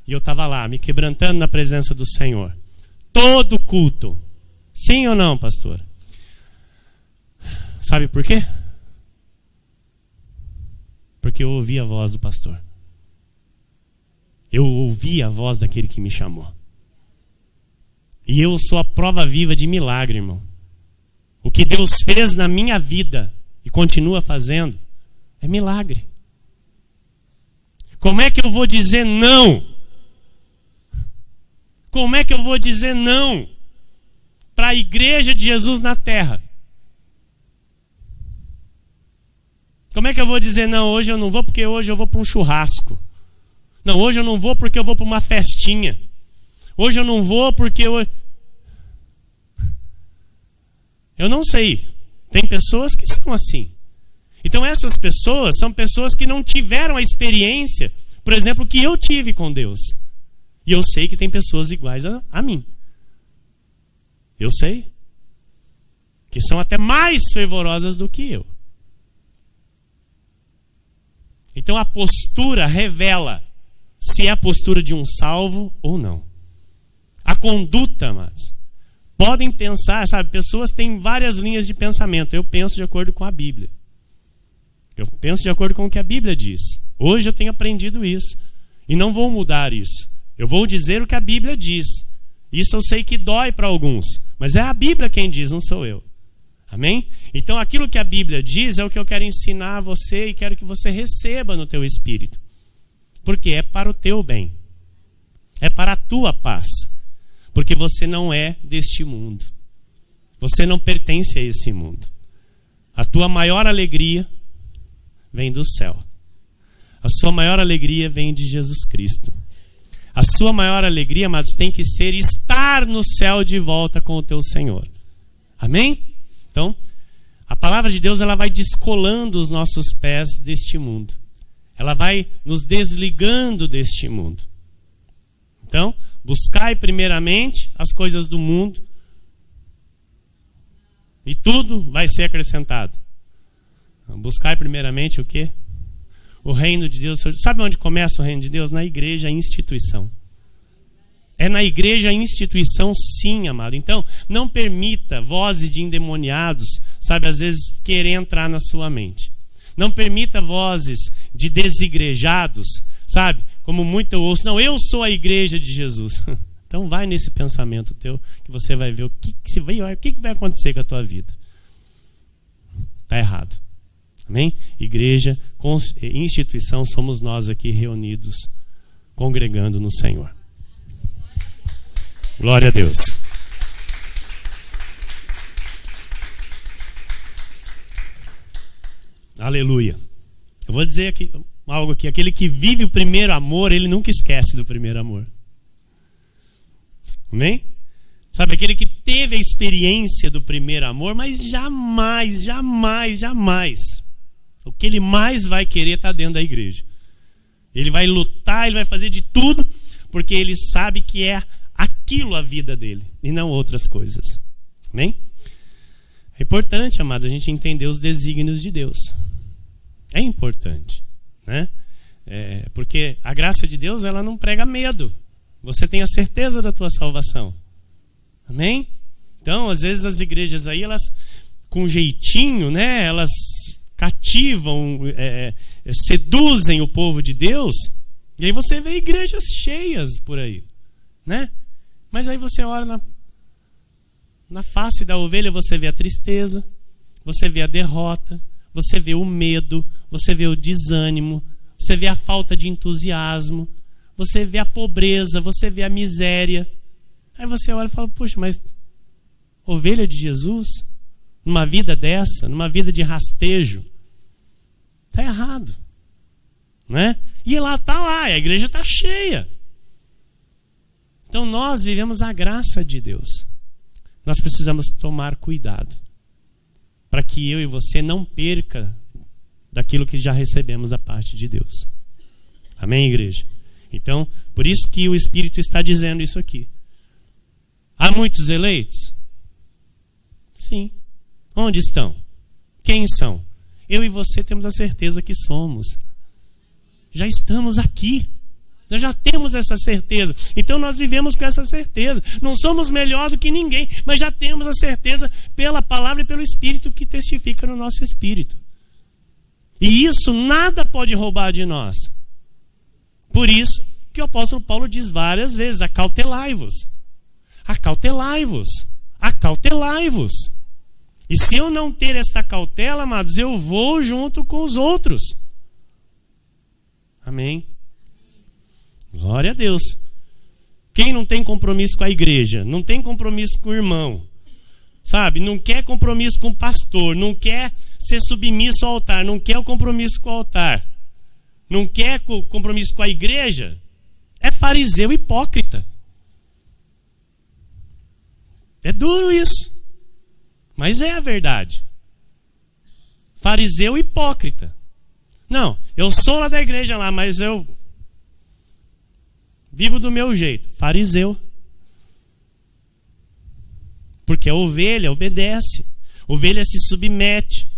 E eu estava lá, me quebrantando na presença do Senhor. Todo culto. Sim ou não, pastor? Sabe por quê? Porque eu ouvi a voz do pastor. Eu ouvi a voz daquele que me chamou. E eu sou a prova viva de milagre, irmão. O que Deus fez na minha vida e continua fazendo é milagre. Como é que eu vou dizer não? Como é que eu vou dizer não para a igreja de Jesus na terra? Como é que eu vou dizer não, hoje eu não vou porque hoje eu vou para um churrasco? Não, hoje eu não vou porque eu vou para uma festinha. Hoje eu não vou porque eu não sei. Tem pessoas que são assim. Então essas pessoas são pessoas que não tiveram a experiência, por exemplo, que eu tive com Deus. E eu sei que tem pessoas iguais a mim. Eu sei. Que são até mais fervorosas do que eu. Então a postura revela se é a postura de um salvo ou não. A conduta, amados. Podem pensar, sabe, pessoas têm várias linhas de pensamento. Eu penso de acordo com a Bíblia. Eu penso de acordo com o que a Bíblia diz. Hoje eu tenho aprendido isso. E não vou mudar isso. Eu vou dizer o que a Bíblia diz. Isso eu sei que dói para alguns. Mas é a Bíblia quem diz, não sou eu. Amém? Então aquilo que a Bíblia diz é o que eu quero ensinar a você e quero que você receba no teu espírito. Porque é para o teu bem. É para a tua paz. Porque você não é deste mundo. Você não pertence a esse mundo. A tua maior alegria vem do céu. A sua maior alegria vem de Jesus Cristo. A sua maior alegria, amados, tem que ser estar no céu de volta com o teu Senhor. Amém? Então, a palavra de Deus ela vai descolando os nossos pés deste mundo. Ela vai nos desligando deste mundo. Então, buscai primeiramente as coisas do mundo e tudo vai ser acrescentado. Buscai primeiramente o quê? O reino de Deus. Sabe onde começa o reino de Deus? Na igreja, a instituição. É na igreja a instituição, sim, amado. Então, não permita vozes de endemoniados, sabe, às vezes querer entrar na sua mente. Não permita vozes de desigrejados, sabe, como muito eu ouço. Não, eu sou a igreja de Jesus. Então vai nesse pensamento teu, que você vai ver o que vai acontecer com a tua vida. Está errado. Amém? Igreja, instituição, somos nós aqui reunidos, congregando no Senhor. Glória a Deus. Aleluia. Eu vou dizer aqui, algo aqui. Aquele que vive o primeiro amor, ele nunca esquece do primeiro amor. Amém? Sabe, aquele que teve a experiência do primeiro amor, mas jamais, jamais, jamais. O que ele mais vai querer está dentro da igreja. Ele vai lutar, ele vai fazer de tudo, porque ele sabe que é aquilo a vida dele, e não outras coisas. Amém? É importante, amado, a gente entender os desígnios de Deus. É importante, né? Porque a graça de Deus, ela não prega medo. Você tem a certeza da tua salvação. Amém? Então, às vezes as igrejas aí, elas, com jeitinho, né? Elas cativam, seduzem o povo de Deus. E aí você vê igrejas cheias por aí, né? Mas aí você olha na face da ovelha, você vê a tristeza, você vê a derrota, você vê o medo, você vê o desânimo, você vê a falta de entusiasmo, você vê a pobreza, você vê a miséria. Aí você olha e fala, puxa, mas ovelha de Jesus, numa vida dessa, numa vida de rastejo, Está errado. Né? E lá está lá, a igreja está cheia. Então nós vivemos a graça de Deus. Nós precisamos tomar cuidado para que eu e você não perca daquilo que já recebemos da parte de Deus. Amém, igreja? Então, por isso que o Espírito está dizendo isso aqui. Há muitos eleitos? Sim. Onde estão? Quem são? Eu e você temos a certeza que somos. Já estamos aqui. Nós já temos essa certeza. Então nós vivemos com essa certeza. Não somos melhor do que ninguém, mas já temos a certeza pela palavra e pelo Espírito que testifica no nosso espírito. E isso nada pode roubar de nós. Por isso que o apóstolo Paulo diz várias vezes: acautelai-vos. Acautelai-vos. Acautelai-vos. E se eu não ter esta cautela, amados, eu vou junto com os outros. Amém? Glória a Deus. Quem não tem compromisso com a igreja, não tem compromisso com o irmão, sabe? Não quer compromisso com o pastor, não quer ser submisso ao altar, não quer o compromisso com o altar, não quer compromisso com a igreja, é fariseu hipócrita. É duro isso, mas é a verdade. Fariseu hipócrita. Não, eu sou lá da igreja lá, mas eu vivo do meu jeito. Fariseu. Porque a ovelha obedece. Ovelha se submete.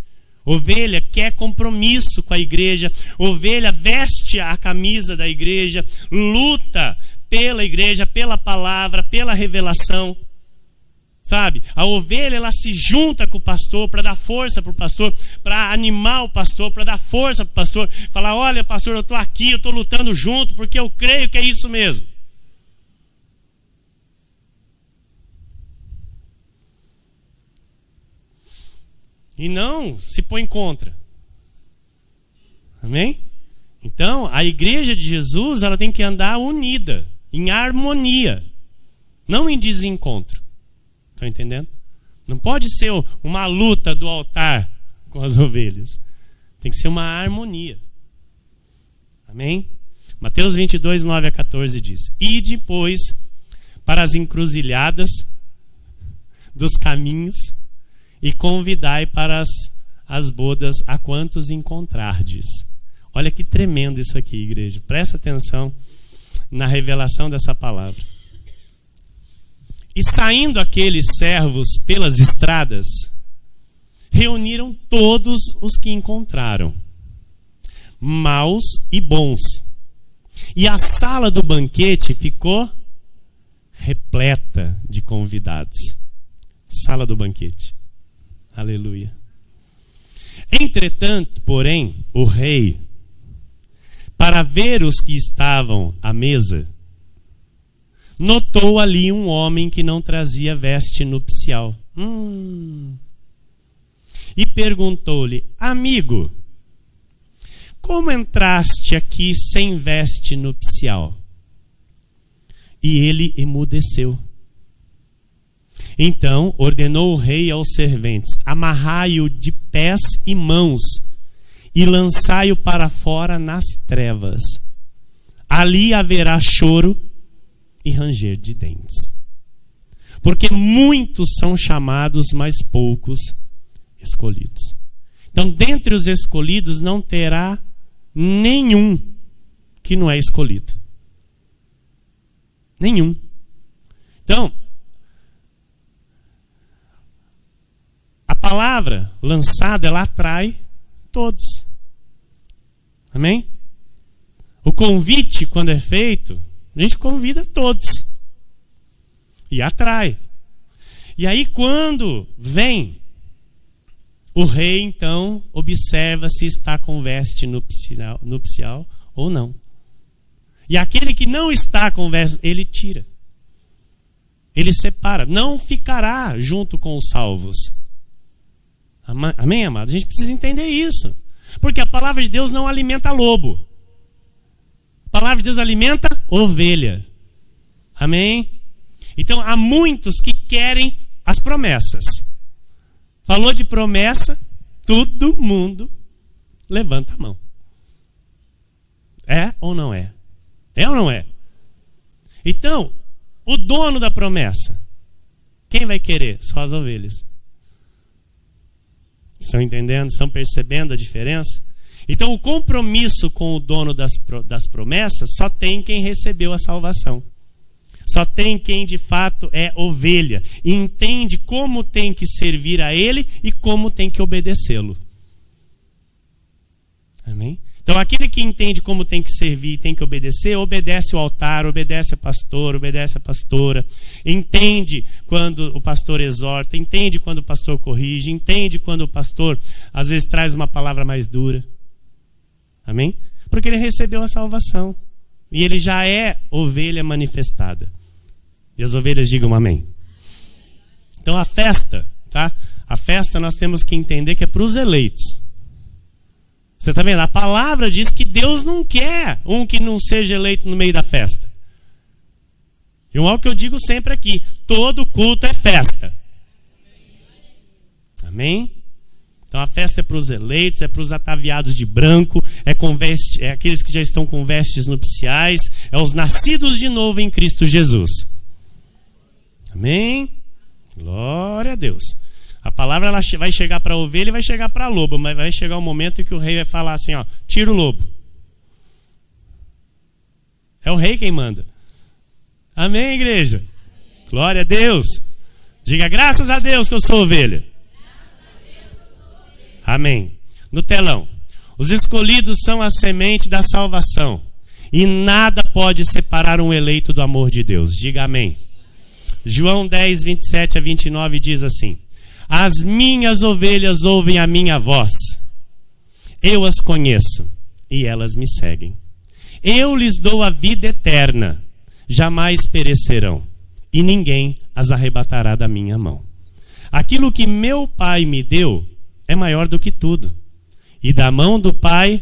Ovelha quer compromisso com a igreja. Ovelha veste a camisa da igreja. Luta pela igreja, pela palavra, pela revelação. Sabe? A ovelha, ela se junta com o pastor para dar força para o pastor, para animar o pastor, para dar força para o pastor. Falar: olha, pastor, eu estou aqui, eu estou lutando junto, porque eu creio que é isso mesmo. E não se põe contra. Amém? Então, a igreja de Jesus, ela tem que andar unida, em harmonia, não em desencontro. Estão entendendo? Não pode ser uma luta do altar com as ovelhas. Tem que ser uma harmonia. Amém? Mateus 22, 9 a 14 diz: ide, pois, para as encruzilhadas dos caminhos e convidai para as bodas a quantos encontrardes. Olha que tremendo isso aqui, igreja. Presta atenção na revelação dessa palavra. E saindo aqueles servos pelas estradas, reuniram todos os que encontraram, maus e bons. E a sala do banquete ficou repleta de convidados. Sala do banquete. Aleluia. Entretanto, porém, o rei, para ver os que estavam à mesa, notou ali um homem que não trazia veste nupcial. E perguntou-lhe: amigo, como entraste aqui sem veste nupcial? E ele emudeceu. Então ordenou o rei aos serventes: amarrai-o de pés e mãos e lançai-o para fora nas trevas. Ali haverá choro e ranger de dentes. Porque muitos são chamados, mas poucos escolhidos. Então, dentre os escolhidos não terá nenhum que não é escolhido. Nenhum. Então, a palavra lançada, ela atrai todos. Amém? O convite, quando é feito, a gente convida todos. E atrai. E aí, quando vem, o rei, então, observa se está com veste nupcial ou não. E aquele que não está com veste, ele tira. Ele separa. Não ficará junto com os salvos. Amém, amado? A gente precisa entender isso. Porque a palavra de Deus não alimenta lobo. A palavra de Deus alimenta ovelha. Amém? Então, há muitos que querem as promessas. Falou de promessa, todo mundo levanta a mão. É ou não é? É ou não é? Então, o dono da promessa, quem vai querer? Só as ovelhas. Estão entendendo? Estão percebendo a diferença? Então, o compromisso com o dono das promessas só tem quem recebeu a salvação. Só tem quem de fato é ovelha e entende como tem que servir a ele e como tem que obedecê-lo. Amém? Então, aquele que entende como tem que servir e tem que obedecer, obedece o altar, obedece a pastor, obedece a pastora, entende quando o pastor exorta, entende quando o pastor corrige, entende quando o pastor às vezes traz uma palavra mais dura. Amém? Porque ele recebeu a salvação e ele já é ovelha manifestada. E as ovelhas digam amém. Então a festa, tá? A festa nós temos que entender que é para os eleitos. Você está vendo? A palavra diz que Deus não quer um que não seja eleito no meio da festa. E algo que eu digo sempre aqui: todo culto é festa. Amém? Então a festa é para os eleitos, é para os ataviados de branco, é aqueles que já estão com vestes nupciais, é os nascidos de novo em Cristo Jesus. Amém? Glória a Deus. A palavra ela vai chegar para a ovelha e vai chegar para a lobo, mas vai chegar um momento em que o rei vai falar assim, ó, tira o lobo. É o rei quem manda. Amém, igreja? Glória a Deus. Diga graças a Deus que eu sou ovelha. Amém. No telão. Os escolhidos são a semente da salvação e nada pode separar um eleito do amor de Deus. Diga amém. João 10, 27 a 29 diz assim: as minhas ovelhas ouvem a minha voz. Eu as conheço e elas me seguem. Eu lhes dou a vida eterna. Jamais perecerão e ninguém as arrebatará da minha mão. Aquilo que meu Pai me deu é maior do que tudo. E da mão do Pai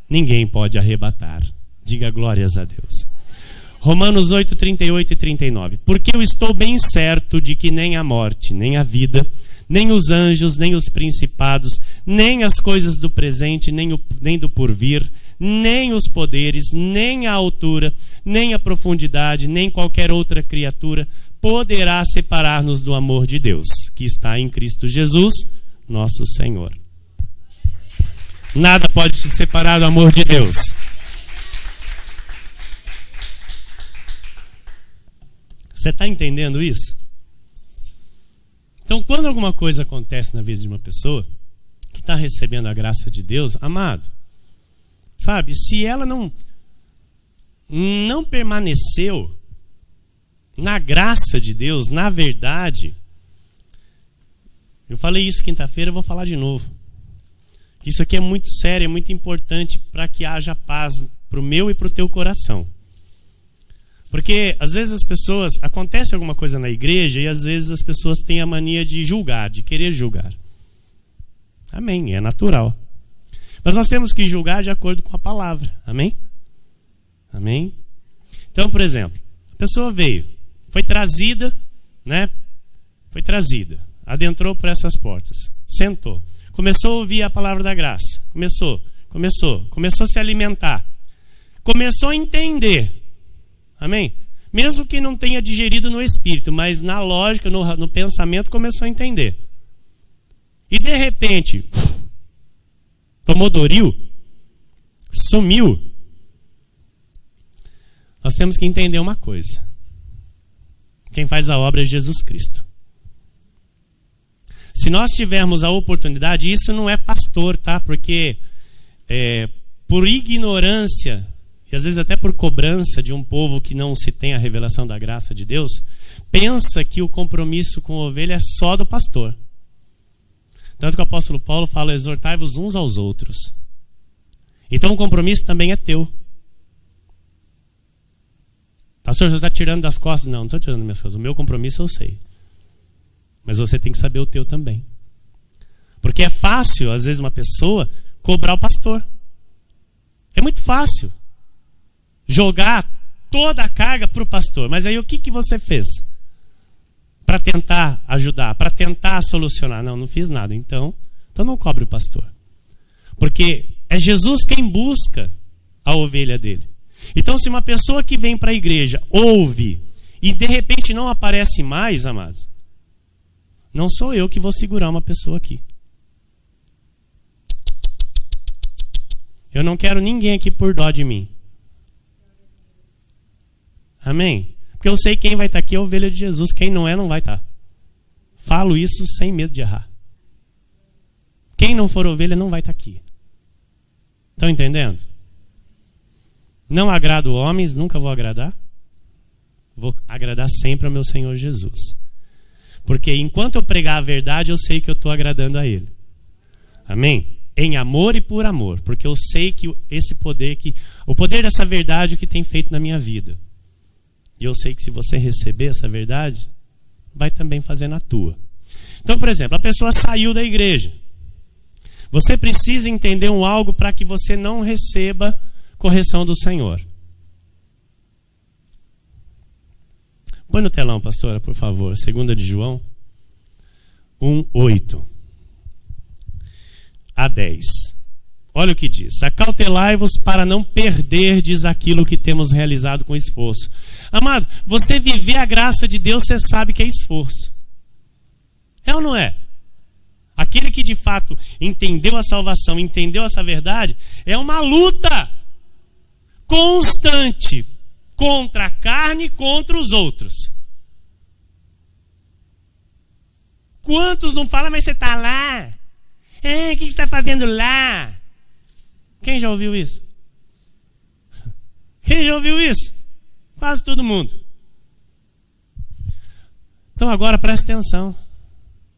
ninguém pode arrebatar. Diga glórias a Deus. Romanos 8, 38 e 39. Porque eu estou bem certo de que nem a morte, nem a vida, nem os anjos, nem os principados, nem as coisas do presente, nem do porvir, nem os poderes, nem a altura, nem a profundidade, nem qualquer outra criatura poderá separar-nos do amor de Deus, que está em Cristo Jesus, nosso Senhor. Nada pode te separar do amor de Deus. Você está entendendo isso? Então, quando alguma coisa acontece na vida de uma pessoa que está recebendo a graça de Deus, amado, sabe, se ela não permaneceu na graça de Deus, na verdade, eu falei isso quinta-feira, eu vou falar de novo. Isso aqui é muito sério, é muito importante para que haja paz para o meu e para o teu coração. Porque às vezes as pessoas, acontece alguma coisa na igreja e às vezes as pessoas têm a mania de julgar, de querer julgar. Amém, é natural. Mas nós temos que julgar de acordo com a palavra. Amém? Amém? Então, por exemplo, a pessoa veio, foi trazida, né? Foi trazida, adentrou por essas portas, sentou, começou a ouvir a palavra da graça, começou a se alimentar, começou a entender. Amém? Mesmo que não tenha digerido no espírito, mas na lógica, no pensamento, começou a entender. E de repente, tomou Doril, sumiu. Nós temos que entender uma coisa. Quem faz a obra é Jesus Cristo. Se nós tivermos a oportunidade, isso não é pastor, tá? Porque por ignorância, e às vezes até por cobrança de um povo que não se tem a revelação da graça de Deus, pensa que o compromisso com a ovelha é só do pastor. Tanto que o apóstolo Paulo fala, exortai-vos uns aos outros. Então o compromisso também é teu. Pastor, você está tirando das costas? Não estou tirando das minhas costas. O meu compromisso eu sei. Mas você tem que saber o teu também. Porque é fácil, às vezes, uma pessoa cobrar o pastor. É muito fácil jogar toda a carga para o pastor. Mas aí o que você fez para tentar ajudar, para tentar solucionar? Não fiz nada. Então não cobre o pastor. Porque É Jesus quem busca a ovelha dele. Então, se uma pessoa que vem para a igreja ouve e de repente não aparece mais, amados, não sou eu que vou segurar uma pessoa aqui. Eu não quero ninguém aqui por dó de mim. Amém? Porque eu sei quem vai estar aqui é a ovelha de Jesus. Quem não é, não vai estar. Falo isso sem medo de errar. Quem não for ovelha não vai estar aqui. Estão entendendo? Não agrado homens, nunca vou agradar. Vou agradar sempre ao meu Senhor Jesus. Porque enquanto eu pregar a verdade, eu sei que eu estou agradando a Ele. Amém? Em amor e por amor. Porque eu sei que esse poder, o poder dessa verdade, o que tem feito na minha vida. E eu sei que se você receber essa verdade, vai também fazer na tua. Então, por exemplo, a pessoa saiu da igreja. Você precisa entender algo para que você não receba correção do Senhor. Põe no telão, pastora, por favor. 2 de João 1:8 a 10. Olha o que diz. Acautelai-vos para não perderdes aquilo que temos realizado com esforço. Amado, você viver a graça de Deus, você sabe que é esforço. É ou não é? Aquele que de fato entendeu a salvação, entendeu essa verdade, é uma luta constante contra a carne e contra os outros. Quantos não falam, mas você está lá? O que você está fazendo lá? Quem já ouviu isso? Quem já ouviu isso? Quase todo mundo. Então agora presta atenção.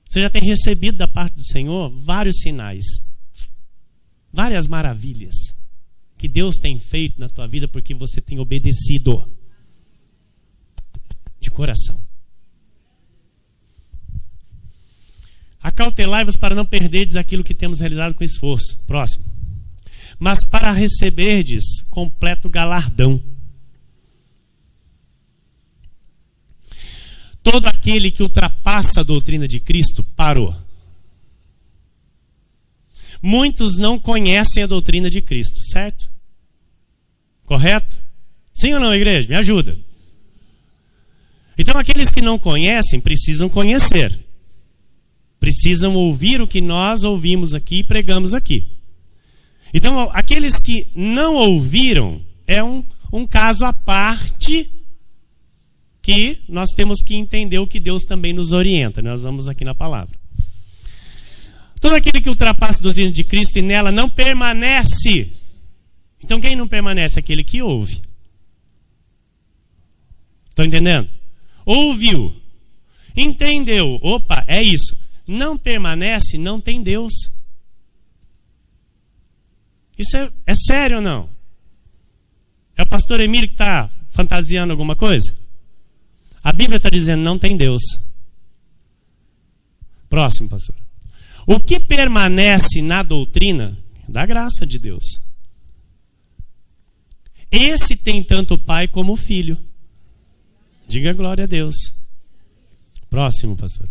Você já tem recebido da parte do Senhor vários sinais, várias maravilhas que Deus tem feito na tua vida porque você tem obedecido de coração. Acautelai-vos para não perderdes aquilo que temos realizado com esforço. Próximo. Mas para receberdes completo galardão. Todo aquele que ultrapassa a doutrina de Cristo parou. Muitos não conhecem a doutrina de Cristo, certo? Correto? Sim ou não, igreja? Me ajuda. Então, aqueles que não conhecem precisam conhecer. Precisam ouvir o que nós ouvimos aqui e pregamos aqui. Então, aqueles que não ouviram é um caso à parte que nós temos que entender o que Deus também nos orienta. Nós vamos aqui na palavra. Todo aquele que ultrapassa a doutrina de Cristo e nela não permanece. Então quem não permanece? Aquele que ouve. Estão entendendo? Ouviu. Entendeu. Opa, é isso. Não permanece, não tem Deus. Isso é sério ou não? É o pastor Emílio que está fantasiando alguma coisa? A Bíblia está dizendo, não tem Deus. Próximo, pastor. O que permanece na doutrina, da graça de Deus. Esse tem tanto o Pai como o Filho. Diga glória a Deus. Próximo, pastor.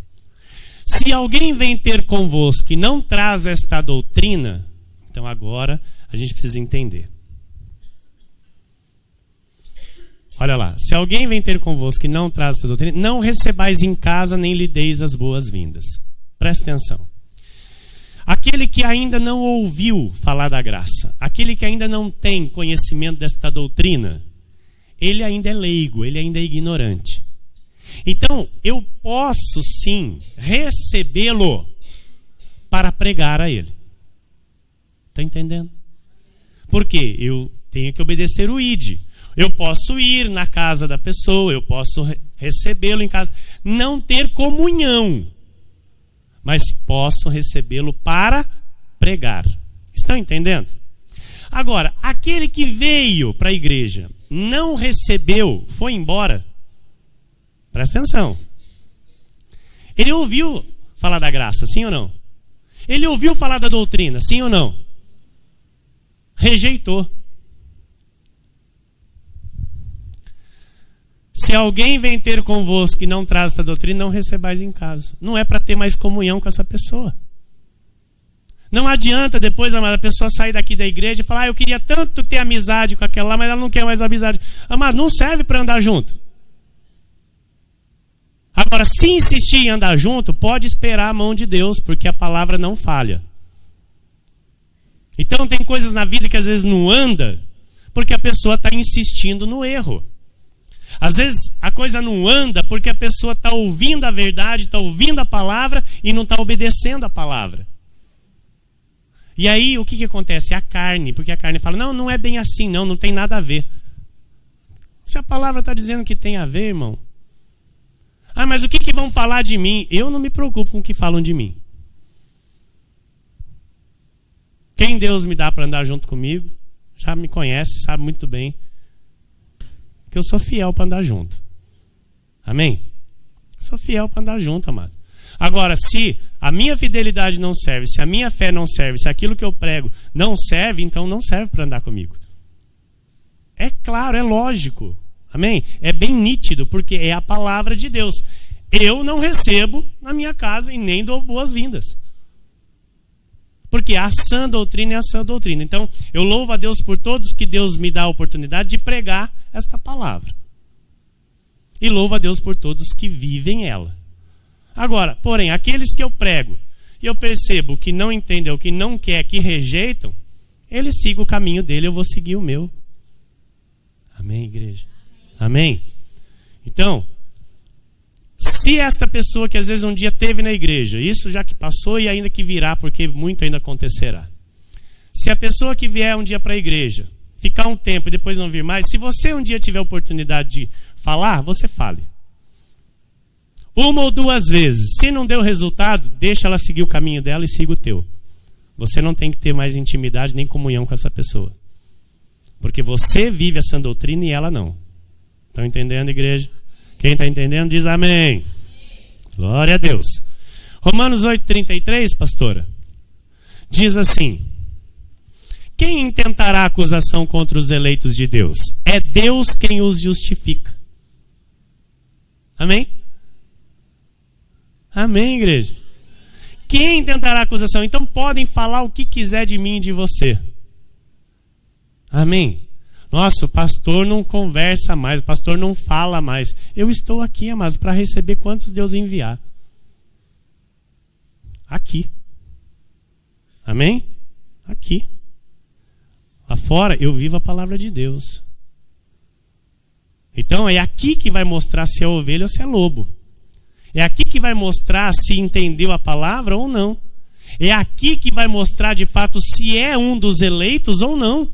Se alguém vem ter convosco e não traz esta doutrina, então agora a gente precisa entender. Olha lá, se alguém vem ter convosco e não traz essa doutrina, não recebais em casa nem lhe deis as boas-vindas. Presta atenção. Aquele que ainda não ouviu falar da graça, aquele que ainda não tem conhecimento desta doutrina, ele ainda é leigo, ele ainda é ignorante. Então, eu posso sim recebê-lo para pregar a ele. Está entendendo? Porque eu tenho que obedecer o ID. Eu posso ir na casa da pessoa, eu posso recebê-lo em casa, não ter comunhão, mas posso recebê-lo para pregar. Estão entendendo? Agora, aquele que veio para a igreja, não recebeu, foi embora, presta atenção. Ele ouviu falar da graça, sim ou não? Ele ouviu falar da doutrina, sim ou não? Rejeitou. Se alguém vem ter convosco e não traz essa doutrina, não recebais em casa. Não é para ter mais comunhão com essa pessoa. Não adianta depois, amado, a pessoa sair daqui da igreja e falar: eu queria tanto ter amizade com aquela lá, mas ela não quer mais amizade. Amado, não serve para andar junto. Agora, se insistir em andar junto, pode esperar a mão de Deus, porque a palavra não falha. Então tem coisas na vida que às vezes não anda, porque a pessoa está insistindo no erro. Às vezes a coisa não anda porque a pessoa está ouvindo a verdade, está ouvindo a palavra e não está obedecendo a palavra. E aí o que acontece? É a carne, porque a carne fala: não, não é bem assim, não tem nada a ver. Se a palavra está dizendo que tem a ver, irmão. Ah, mas o que vão falar de mim? Eu não me preocupo com o que falam de mim. Quem Deus me dá para andar junto comigo, já me conhece, sabe muito bem que eu sou fiel para andar junto. Amém? Sou fiel para andar junto, amado. Agora, se a minha fidelidade não serve, se a minha fé não serve, se aquilo que eu prego não serve, então não serve para andar comigo. É claro, é lógico. Amém? É bem nítido, porque é a palavra de Deus. Eu não recebo na minha casa e nem dou boas-vindas. Porque a sã doutrina é a sã doutrina. Então, eu louvo a Deus por todos que Deus me dá a oportunidade de pregar esta palavra. E louvo a Deus por todos que vivem ela. Agora, porém, aqueles que eu prego e eu percebo que não entendem, que não quer, que rejeitam, ele siga o caminho dele, eu vou seguir o meu. Amém, igreja? Amém? Então, se esta pessoa que às vezes um dia teve na igreja, isso já que passou e ainda que virá, porque muito ainda acontecerá. Se a pessoa que vier um dia para a igreja, ficar um tempo e depois não vir mais, se você um dia tiver a oportunidade de falar, você fale. Uma ou duas vezes. Se não deu resultado, deixa ela seguir o caminho dela e siga o teu. Você não tem que ter mais intimidade nem comunhão com essa pessoa. Porque você vive essa doutrina e ela não. Estão entendendo, igreja? Quem está entendendo diz amém. Glória a Deus. Romanos 8,33, pastora, diz assim: quem intentará acusação contra os eleitos de Deus? É Deus quem os justifica. Amém? Amém, igreja? Quem tentará acusação? Então podem falar o que quiser de mim e de você. Amém? Nossa, o pastor não conversa mais, o pastor não fala mais. Eu estou aqui, amados, para receber quantos Deus enviar. Aqui. Amém? Aqui. Lá fora eu vivo a palavra de Deus. Então é aqui que vai mostrar se é ovelha ou se é lobo. É aqui que vai mostrar se entendeu a palavra ou não. É aqui que vai mostrar de fato se é um dos eleitos ou não.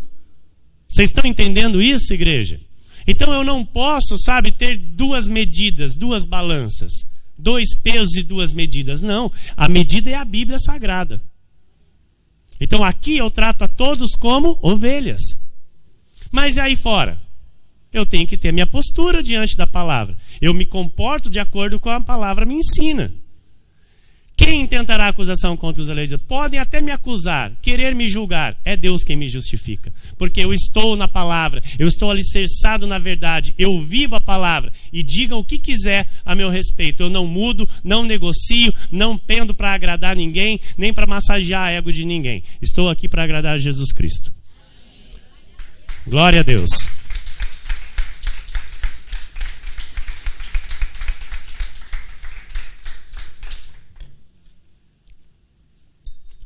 Vocês estão entendendo isso, igreja? Então eu não posso, ter duas medidas, duas balanças, dois pesos e duas medidas. Não, a medida é a Bíblia Sagrada. Então aqui eu trato a todos como ovelhas. Mas e aí fora? Eu tenho que ter minha postura diante da palavra. Eu me comporto de acordo com a palavra me ensina. Quem intentará acusação contra os eleitos? Podem até me acusar, querer me julgar. É Deus quem me justifica. Porque eu estou na palavra, eu estou alicerçado na verdade, eu vivo a palavra. E digam o que quiser a meu respeito. Eu não mudo, não negocio, não pendo para agradar ninguém, nem para massagear a ego de ninguém. Estou aqui para agradar a Jesus Cristo. Glória a Deus.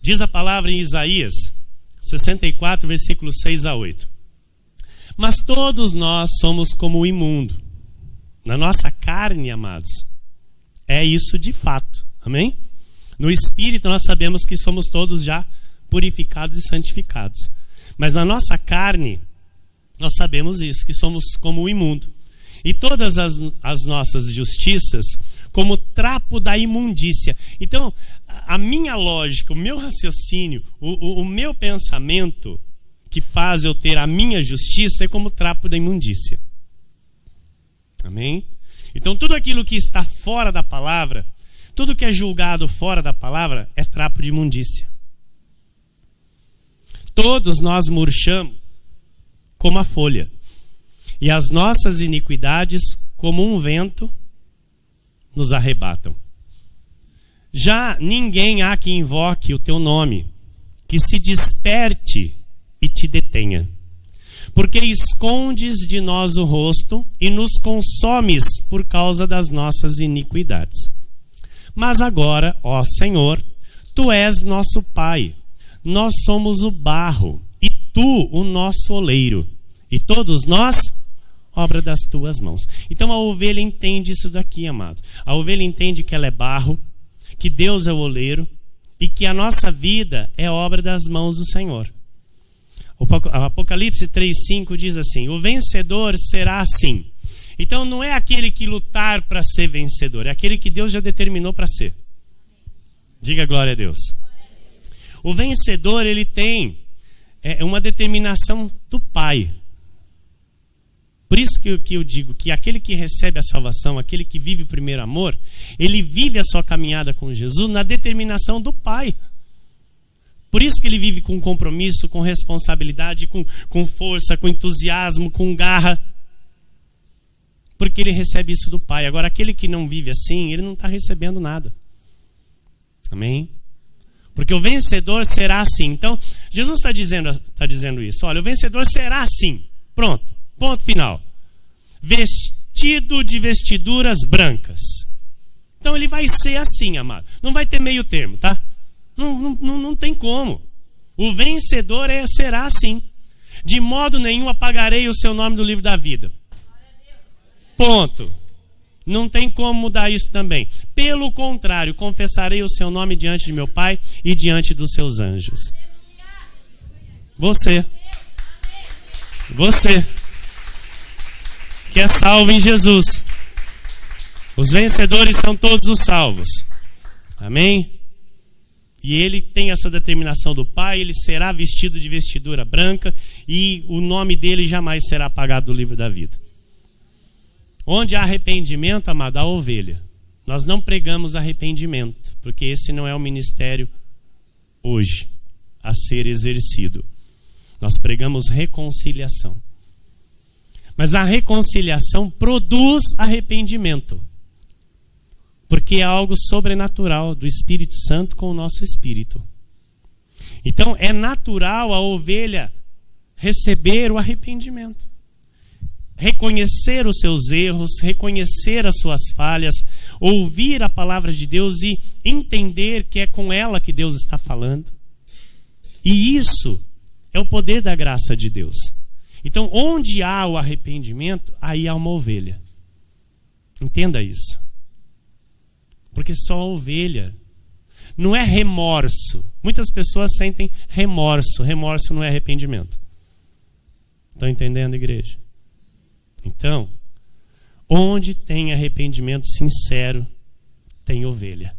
Diz a palavra em Isaías 64, versículos 6 a 8. Mas todos nós somos como o imundo. Na nossa carne, amados, é isso de fato. Amém? No espírito nós sabemos que somos todos já purificados e santificados. Mas na nossa carne, nós sabemos isso, que somos como o imundo. E todas as nossas justiças como trapo da imundícia. Então, a minha lógica, o meu raciocínio, o meu pensamento que faz eu ter a minha justiça é como trapo da imundícia. Amém? Então, tudo aquilo que está fora da palavra, tudo que é julgado fora da palavra é trapo de imundícia. Todos nós murchamos como a folha, e as nossas iniquidades, como um vento, nos arrebatam. Já ninguém há que invoque o teu nome. que se desperte e te detenha. Porque escondes de nós o rosto e nos consomes por causa das nossas iniquidades. Mas agora, ó Senhor, Tu és nosso Pai, nós somos o barro, e Tu o nosso oleiro, e todos nós, obra das Tuas mãos. Então a ovelha entende isso daqui, amado. A ovelha entende que ela é barro, que Deus é o oleiro, e que a nossa vida é obra das mãos do Senhor. O Apocalipse 3,5 diz assim: o vencedor será assim. Então não é aquele que lutar para ser vencedor, é aquele que Deus já determinou para ser. Diga glória a Deus. O vencedor, ele tem uma determinação do Pai. Por isso que eu digo que aquele que recebe a salvação, aquele que vive o primeiro amor, ele vive a sua caminhada com Jesus na determinação do Pai. Por isso que ele vive com compromisso, com responsabilidade, com força, com entusiasmo, com garra. Porque ele recebe isso do Pai. Agora, aquele que não vive assim, ele não está recebendo nada. Amém? Porque o vencedor será assim. Então, Jesus está dizendo isso. Olha, o vencedor será assim. Pronto. Ponto final. Vestido de vestiduras brancas. Então, ele vai ser assim, amado. Não vai ter meio termo, tá? Não tem como. O vencedor será assim. De modo nenhum apagarei o seu nome do livro da vida. Ponto. Não tem como mudar isso também. Pelo contrário, confessarei o seu nome diante de meu Pai e diante dos seus anjos. Você que é salvo em Jesus. Os vencedores são todos os salvos. Amém? E ele tem essa determinação do Pai, ele será vestido de vestidura branca e o nome dele jamais será apagado do livro da vida. Onde há arrependimento, amado, há ovelha. Nós não pregamos arrependimento, porque esse não é o ministério hoje a ser exercido. Nós pregamos reconciliação. Mas a reconciliação produz arrependimento. Porque é algo sobrenatural do Espírito Santo com o nosso espírito. Então é natural a ovelha receber o arrependimento. Reconhecer os seus erros, reconhecer as suas falhas, ouvir a palavra de Deus e entender que é com ela que Deus está falando. E isso é o poder da graça de Deus. Então, onde há o arrependimento, aí há uma ovelha. Entenda isso. Porque só a ovelha. Não é remorso. Muitas pessoas sentem remorso. Remorso não é arrependimento. Estão entendendo, igreja? Então, onde tem arrependimento sincero, tem ovelha.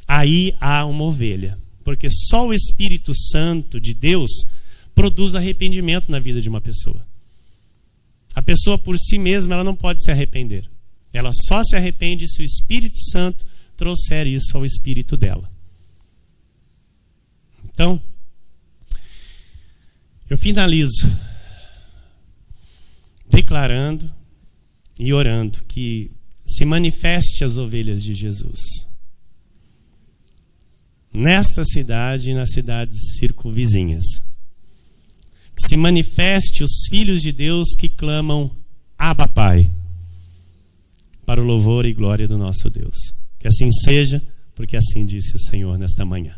Aí há uma ovelha. Porque só o Espírito Santo de Deus produz arrependimento na vida de uma pessoa. A pessoa por si mesma, ela não pode se arrepender. Ela só se arrepende se o Espírito Santo trouxer isso ao espírito dela. Então, eu finalizo declarando e orando que se manifeste as ovelhas de Jesus nesta cidade e nas cidades circunvizinhas. Que se manifeste os filhos de Deus que clamam Abba Pai, para o louvor e glória do nosso Deus. Que assim seja, porque assim disse o Senhor nesta manhã.